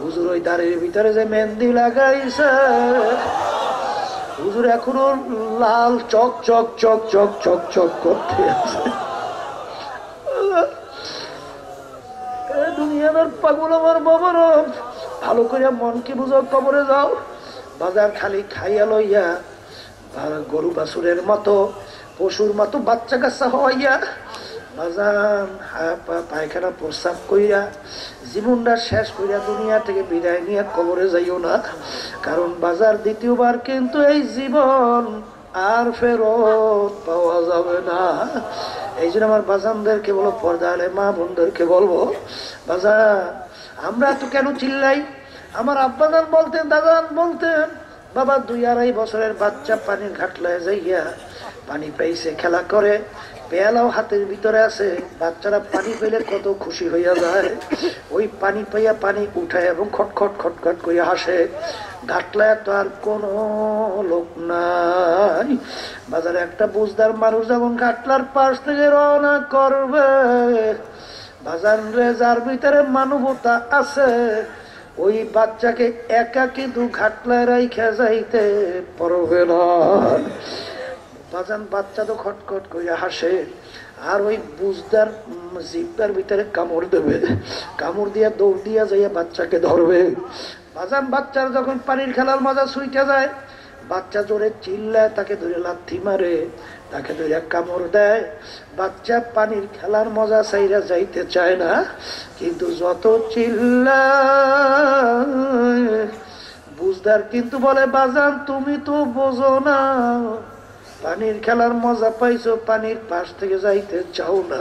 A: হুজুর ওই দাঁড়ের ভিতরে যে মেহেন্দি লাগাইছে, হুজুর এখনো লাল চক চক চক চক চক চক করতে আছে। দুনিয়ার পাগল আমার বাবার, ভালো করে মনকে বুঝো, কবরে যাও। বাজার খালি খাইয়া লইয়া গরু বাছুরের মতো, পশুর মতো বাচ্চা কাচ্চা হইয়া বাজান পায়খানা প্রস্রাব কইরা জীবনটা শেষ কইরা দুনিয়া থেকে বিদায় নিয়ে কবরে যাইও না, কারণ বাজার দ্বিতীয়বার কিন্তু এই জীবন আর ফেরত পাওয়া যাবে না। এই জন্য আমার বাজানদেরকে বলো, পর্দালে মা বোনদেরকে বলবো, বাজান আমরা তো কেন চিল্লাই? আমার আব্বাজান বলতেন, দাদান বলতেন, বাবা ২-২.৫ বছরের বাচ্চা পানির ঘাটলায় যাইয়া পানি পাইছে, খেলা করে, পেয়ালাও হাতের ভিতরে আছে, বাচ্চারা পানি পেলে কত খুশি হইয়া যায়। ওই পানি পাইয়া পানি উঠায় এবং খটখট খটখট করিয়া হাসে। ঘাটলায় তো আর কোন লোক নাই। বাজারে একটা বুঝদার মানুষ যখন ঘাটলার পাশ থেকে রওনা করবে, বাজার রে যার ভিতরে মানবতা আছে, ওই বাচ্চাকে একা কিন্তু ঘাটলায় রাইখা যাইতে পারবে না। বাজান বাচ্চা তো খটখট করিয়া হাসে, আর ওই বুঝদার জিব্বার ভিতরে কামড় দেবে, কামড় দিয়া দৌড় দিয়া যাইয়া বাচ্চাকে ধরবে। বাজান বাচ্চার যখন পানির খেলার মজা ছুইটা যায়, বাচ্চা জোরে চিল্লায়, তাকে ধরে লাথি মারে, তাকে ধরে কামড় দেয়। বাচ্চা পানির খেলার মজা চাইরা যাইতে চায় না, কিন্তু যত চিল্লায় বুঝদার কিন্তু বলে, বাজান তুমি তো বোঝো না, পানির খেলার মজা পাইছো, পানির পাশ থেকে যাইতে চাও না,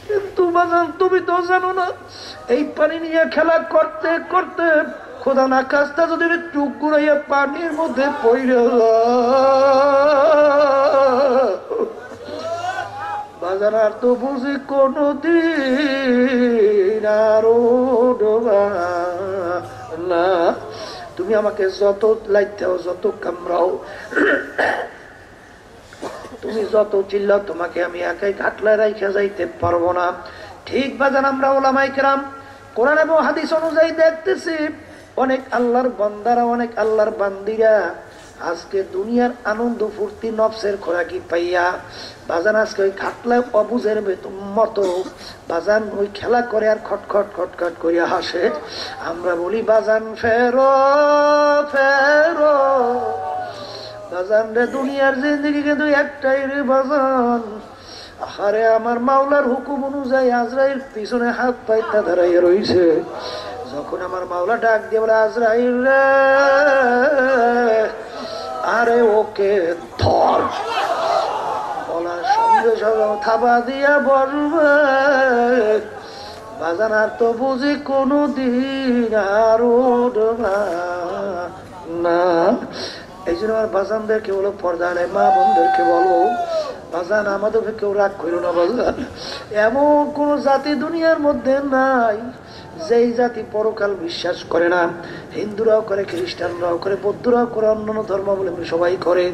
A: কিন্তু বাজান তুমি তো জানো না, এই পানি নিয়ে খেলা করতে করতে খোদা না কাজটা যদি একটু ঘুরাইয়া পানির মধ্যে পড়ে বাজার আর তো বুঝি কোনদিন আরো ডোবা না। তুমি আমাকে যত লাইতেও যত কামড়াও তুমি যত চিল্লাও তোমাকে আমি একাই ঘাটলায় রাইখা যাইতে পারবো না। ঠিক বাজান আমরা ওলামায়ে কেরাম কোরআন এবং হাদিস অনুযায়ী দেখতেছি অনেক আল্লাহর বান্দারা অনেক আল্লাহর বান্দিরা আজকে দুনিয়ার আনন্দ ফুর্তি নফসের খোরাকি পাইয়া বাজান আজকে ওই খাটলায় অবুঝের মতো বাজান ওই খেলা করে আর খটখট খটখট করিয়া হাসে। আমরা বলি বাজান ফেরো ফেরো বাজান রে, দুনিয়ার জিন্দেগি কিন্তু একটাই রে বাজান। আরে আমার মাওলার হুকুম অনুযায়ী আজরাইল পিছনে হাত পাইতা দাঁড়াইয়া রইছে। যখন আমার মাওলা ডাক দিয়ে বলে আজরাইল রে, আরে ওকে ধর, বলার সঙ্গে সঙ্গে থাবা দিয়া বলবে বাজান আর তো বুঝি কোনদিন আর উঠবা না। এই জন্য আমার বাজানদেরকে বলো, পর্দা নেই মা বোনদেরকে বলো বাজান আমাদেরকে কেউ রাগ করো না বাজান। এমন কোন জাতি দুনিয়ার মধ্যে নাই যেই জাতি পরকাল বিশ্বাস করে না। হিন্দুরাও করে, খ্রিস্টানরাও করে, বৌদ্ধরাও করে, অন্যান্য ধর্মাবলম্বী সবাই করে।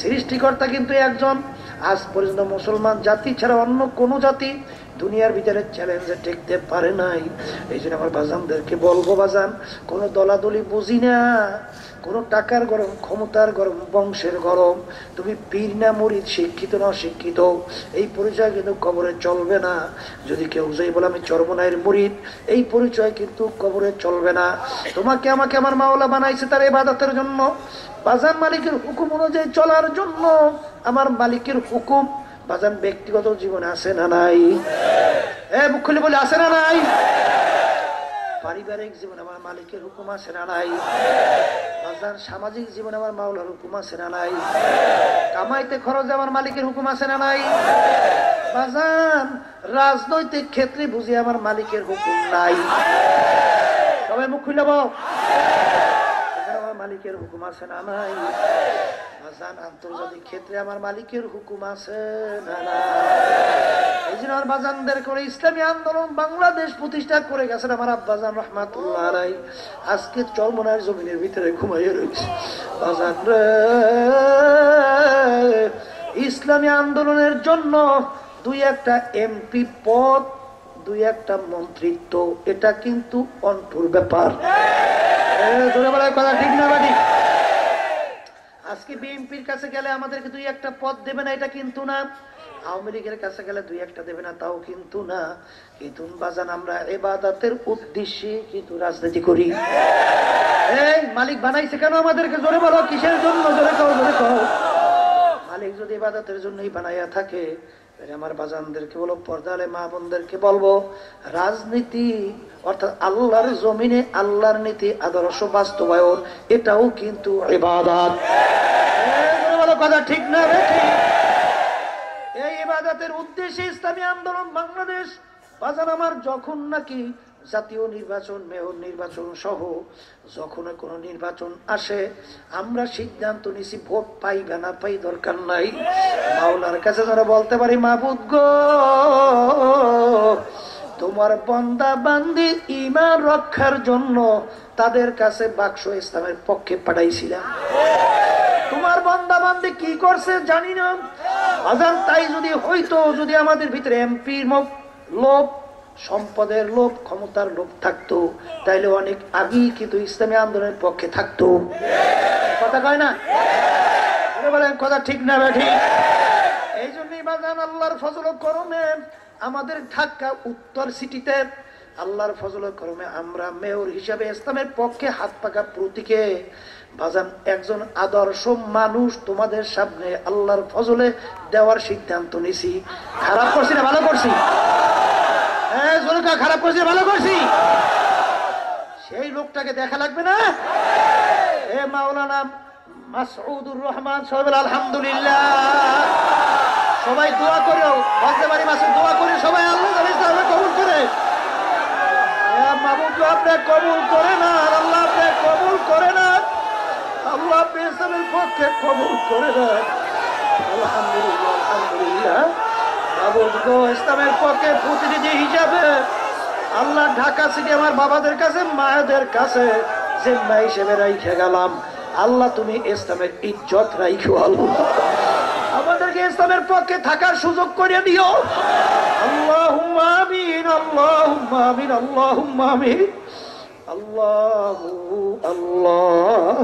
A: সৃষ্টিকর্তা কিন্তু একজন। আজ পর্যন্ত মুসলমান জাতি ছাড়া অন্য কোনো জাতি দুনিয়ার ভিতরে চ্যালেঞ্জে টিকতে পারে নাই। এই জন্য আমার বাজানদেরকে বলবো বাজান কোনো দলাদলি বুঝি না, কোনো টাকার গরম, ক্ষমতার গরম, বংশের গরম, তুমি পীর না মুরিদ, শিক্ষিত না অশিক্ষিত, এই পরিচয় কিন্তু কবরে চলবে না। যদি কেউ যাই বলে আমি চরমনাইয়ের মুরিদ, এই পরিচয় কিন্তু কবরে চলবে না। তোমাকে আমাকে আমার মাওলা বানাইছে তার ইবাদতের জন্য, বাজান মালিকের হুকুম অনুযায়ী চলার জন্য। আমার মালিকের হুকুম বাজান ব্যক্তিগত জীবনে আছে না নাই? মুখ খুলে বলে আছে না নাই? পারিবারিক জীবনে আমার মালিকের হুকুম আছে না নাই? বাজান সামাজিক জীবনে আমার মাওলার হুকুম আছে না নাই? কামাইতে খরচে আমার মালিকের হুকুম আছে না নাই? বাজান রাজনৈতিক ক্ষেত্রে বুঝি আমার মালিকের হুকুম নাই? সবাই মুখ খুলে বল, আমার মালিকের হুকুম আছে না নাই? বাজান আন্তর্জাতিক ক্ষেত্রে আমার মালিকের হুকুম আছে না নাই? এই জন্য আমার বাজানদের করে ইসলামী আন্দোলন বাংলাদেশ প্রতিষ্ঠা করে গেছেন আমার আব্বাজান রহমাতুল্লাহ আলাই। আজকে চরমনার জমিনের ভিতরে ঘুমাইয়া রয়েছে বাজান রে। ইসলামী আন্দোলনের জন্য দুই একটা এমপি পদ, দুই একটা মন্ত্রিত্ব, এটা কিন্তু অন্টুর ব্যাপার। ধরে বলার কথা ঠিক না বাড়ি? আজকে বিএনপির কাছে গেলে আমাদেরকে দুই একটা পদ দেবে না, এটা কিন্তু না। আওয়ামী লীগের কাছে গেলে দুই একটা দেবে না, তাও কিন্তু না। কিন্তু বাজান আমরা ইবাদতের উদ্দেশ্যে কিন্তু রাজনীতি করি। এই মালিক বানাইছে কেন আমাদেরকে? জোরে বলো, কিসের জন্য? জোরে কও, জোরে কও। মালিক যদি ইবাদতের জন্যই বানাইয়া থাকে, আমার বাজানদেরকে বলো, পর্দালে মা বোনদেরকে বলবো, রাজনীতি অর্থাৎ আল্লাহর জমিনে আল্লাহর নীতি আদর্শ বাস্তবায়ন, এটাও কিন্তু ইবাদত। কথা ঠিক না? এই ইবাদতের উদ্দেশ্যে ইসলামী আন্দোলন বাংলাদেশ বাজান আমার যখন নাকি জাতীয় নির্বাচন, মেয়র নির্বাচন সহ যখন কোনো নির্বাচন আসে, আমরা সিদ্ধান্ত নিছি ভোট পাই বা না পাই দরকার নাই, মাওলার কাছে যারা বলতে পারি মাবুদ গো তোমার বান্দা বান্দি ঈমান রক্ষার জন্য তাদের কাছে বাক্স ইসলামের পক্ষে পাঠাইছিলাম। তোমার বান্দা বান্দি কি করছে জানি না আজান, তাই যদি হইতো, যদি আমাদের ভিতরে এমপির লোভ, সম্পদের লোভ, ক্ষমতার লোভ থাকতো, তাইলে অনেক আগেই কিন্তু ইসলামী আন্দোলনের পক্ষে থাকতো। কথা কয় না? বলেন কথা ঠিক না ঠিক? এই জন্যই বাজান আল্লাহর ফজল করমে আমাদের ঢাকা উত্তর সিটিতে আল্লাহর ফজল করমে আমরা মেয়র হিসাবে ইসলামের পক্ষে হাত পাকা প্রতীকে বাজান একজন আদর্শ মানুষ তোমাদের সামনে আল্লাহর ফজলে দেওয়ার সিদ্ধান্ত নিছি। খারাপ করছি না ভালো করছি? খারাপ করছি ভালো করছি? সেই লোকটাকে দেখা লাগবে না? এ মাওলানা মাসউদুর রহমান সাহেব আলহামদুলিল্লাহ, সবাই দোয়া করো, বলতে পারি মাসুদ দোয়া করে সবাই আল্লাহ কবুল করে। মাহবুব আপনি কবুল করে না, আল্লাহ আপনি কবুল করে না, আল্লাহ আপনি ইসলামের পক্ষে কবুল করে না। আলহামদুলিল্লাহ, আলহামদুলিল্লাহ। মাহবুব গো, ইসলামের পক্ষে প্রতিনিধি হিসাবে আল্লাহ ঢাকা সিটি আমার বাবাদের কাছে, মায়েদের কাছে জিম্মা হিসেবে রাইখে গেলাম। আল্লাহ তুমি ইসলামের ইজ্জত রাইখো, আল্লাহ আমাদেরকে ইসলামের পক্ষে থাকার সুযোগ করে দিও। আল্লাহুম্মা আমিন, আল্লাহুম্মা আমিন, আল্লাহুম্মা আমিন। আল্লাহু আল্লাহ।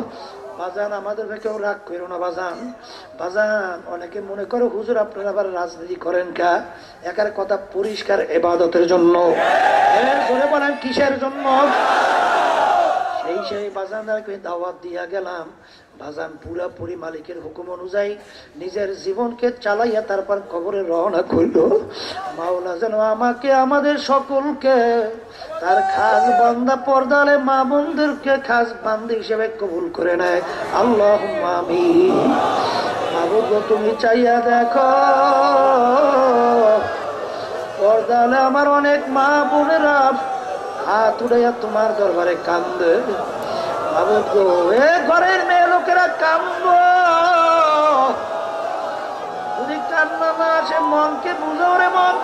A: বাজান আমাদের কেউ রাগ করো না বাজান। বাজান অনেকে মনে করে হুজুর আপনারা আবার রাজনীতি করেন কা? একার কথা পরিষ্কার ইবাদতের জন্য। জোরে বলেন কিসের জন্য? সেই বাজানদারকে দাওয়াত দিয়া গেলাম। বাজান পুরাপুরি মালিকের হুকুম অনুযায়ী নিজের জীবনকে চালাইয়া তারপর কবরে রওনা করল। মাওলা যেন আমাকে, আমাদের সকলকে তার খাস বান্দা, পর্দালে মা বোনদেরকে খাস বান্দা হিসেবে কবুল করে নেয়। আল্লাহুম্মা আমিন। মাবুদ তুমি চাইয়া দেখো, পর্দালে আমার অনেক মা বোনেরা হাত উড়াইয়া তোমার দরবারে কান্দে। মাবুদ গো, এ ঘরের মেয়ে লোকেরা কান্দ, যদি কান্না না আসে মনকে বুঝো রে মন।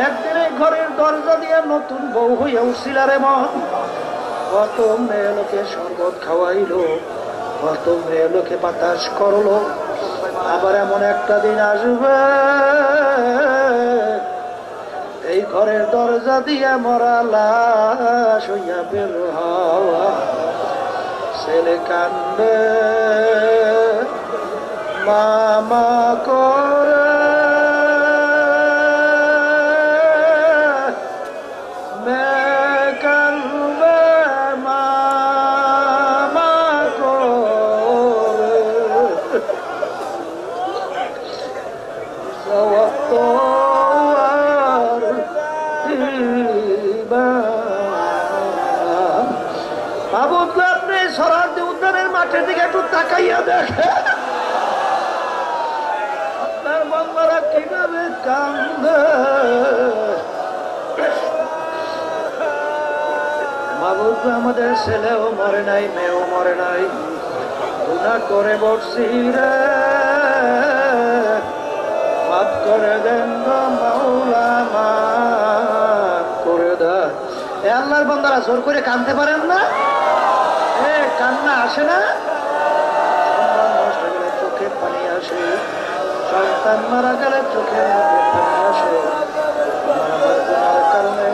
A: একদিন এই ঘরের দরজা দিয়ে নতুন বউ হইয়া উঠছিলা রে মন। কত মেয়ে লোকে শরবত খাওয়াইলো, কত মেয়ে লোকে বাতাস করলো। আবার এমন একটা দিন আসবে এই ঘরের দরজা দিয়ে মরা লাশ হইয়া বের হওয়া। ছেলে কান্দে মামা করে, মেয়ে কান্দে মামা করে। আপনি সরাসরি উদ্যানের মাঠের দিকে একটু তাকাইয়া দেখে আপনার বাংলারা কিভাবে কান্দে। মাবুদ আমাদের ছেলেও মরে নাই, মেয়েও মরে নাই, গুনাহ করে বসছি রে, মাফ করে দেন গো মাওলা, মাফ করে দেন। আল্লাহর বান্দারা জোর করে কাঁদতে পারেন না? কান্না আসে না? সন্তান নষ্ট গেলে চোখে পানি আসে, সন্তান মারা গেলে চোখের মধ্যে পানি আসে। আমার গুনাহের কারণে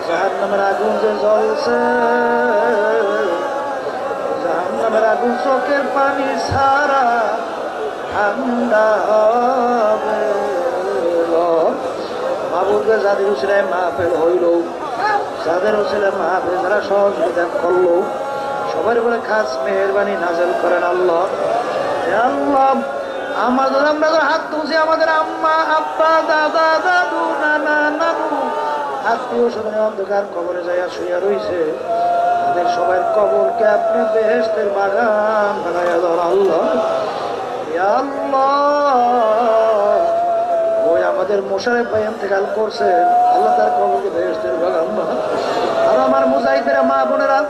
A: জাহান্নামের আগুন যে জ্বলছে, জাহান্নামের আগুন চোখের পানি ছাড়া ঠান্ডা হবে। মাহবুবকে যাদের উচিলে মাহফিল হইল, যাদের উচিলে মাহফিল যারা সহযোগিতা করলো, সবার উপরে খাস মেহেরবানি নাজেল করেন আল্লাহ। আল্লাহ আমাদের, আমরা হাত তুলছি, আমাদের আম্মা আব্বা দাদা দাদু নানা নানু আত্মীয় স্বজনে অন্ধকার কবরে যাইয়া শুইয়া রইছে, তাদের সবাই কবরকে আপনি বেহেশতের বাগান বানাইয়া দেন আল্লাহ। আল্লাহ ওই আমাদের মোশারেফ ভাই ইন্তেকাল করছেন, আল্লাহ তার কবরকে বেহেশতের বাগান বানান। আর আমার মুজাহিদেরা মা বোনেরা,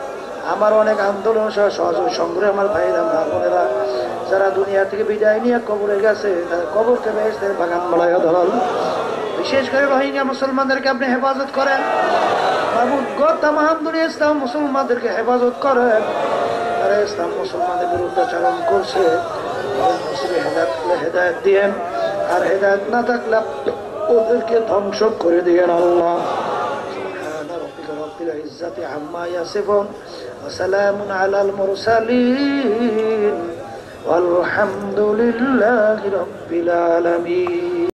A: আমার অনেক আন্দোলন সহযোগ সংগ্রহে আমার ভাইরা মা বোনেরা যারা দুনিয়া থেকে বিদায় নিয়ে কবরে গেছে, তারা কবরকে বেহেশতের বাগান বানাইয়া দেন। বিশেষ করে রোহিঙ্গা মুসলমানদেরকে আপনি হেফাজত করেন মাহবুব গো, তামাম দুনিয়া ইসলাম মুসলমানদেরকে হেফাজত করেন। তারা ইসলাম মুসলমানদের বিরুদ্ধে চালন করছে, হেদায়ত দিয়েন, আর হেদায়ত না থাকলে ওদেরকে ধ্বংস করে দিয়েন আল্লাহ। রব্বিল ইজ্জাতি আম্মা ইয়াসিফুন ওয়া সালামুন আলাল মুরসালিন ওয়ালহামদুলিল্লাহি রাব্বিল আলামিন।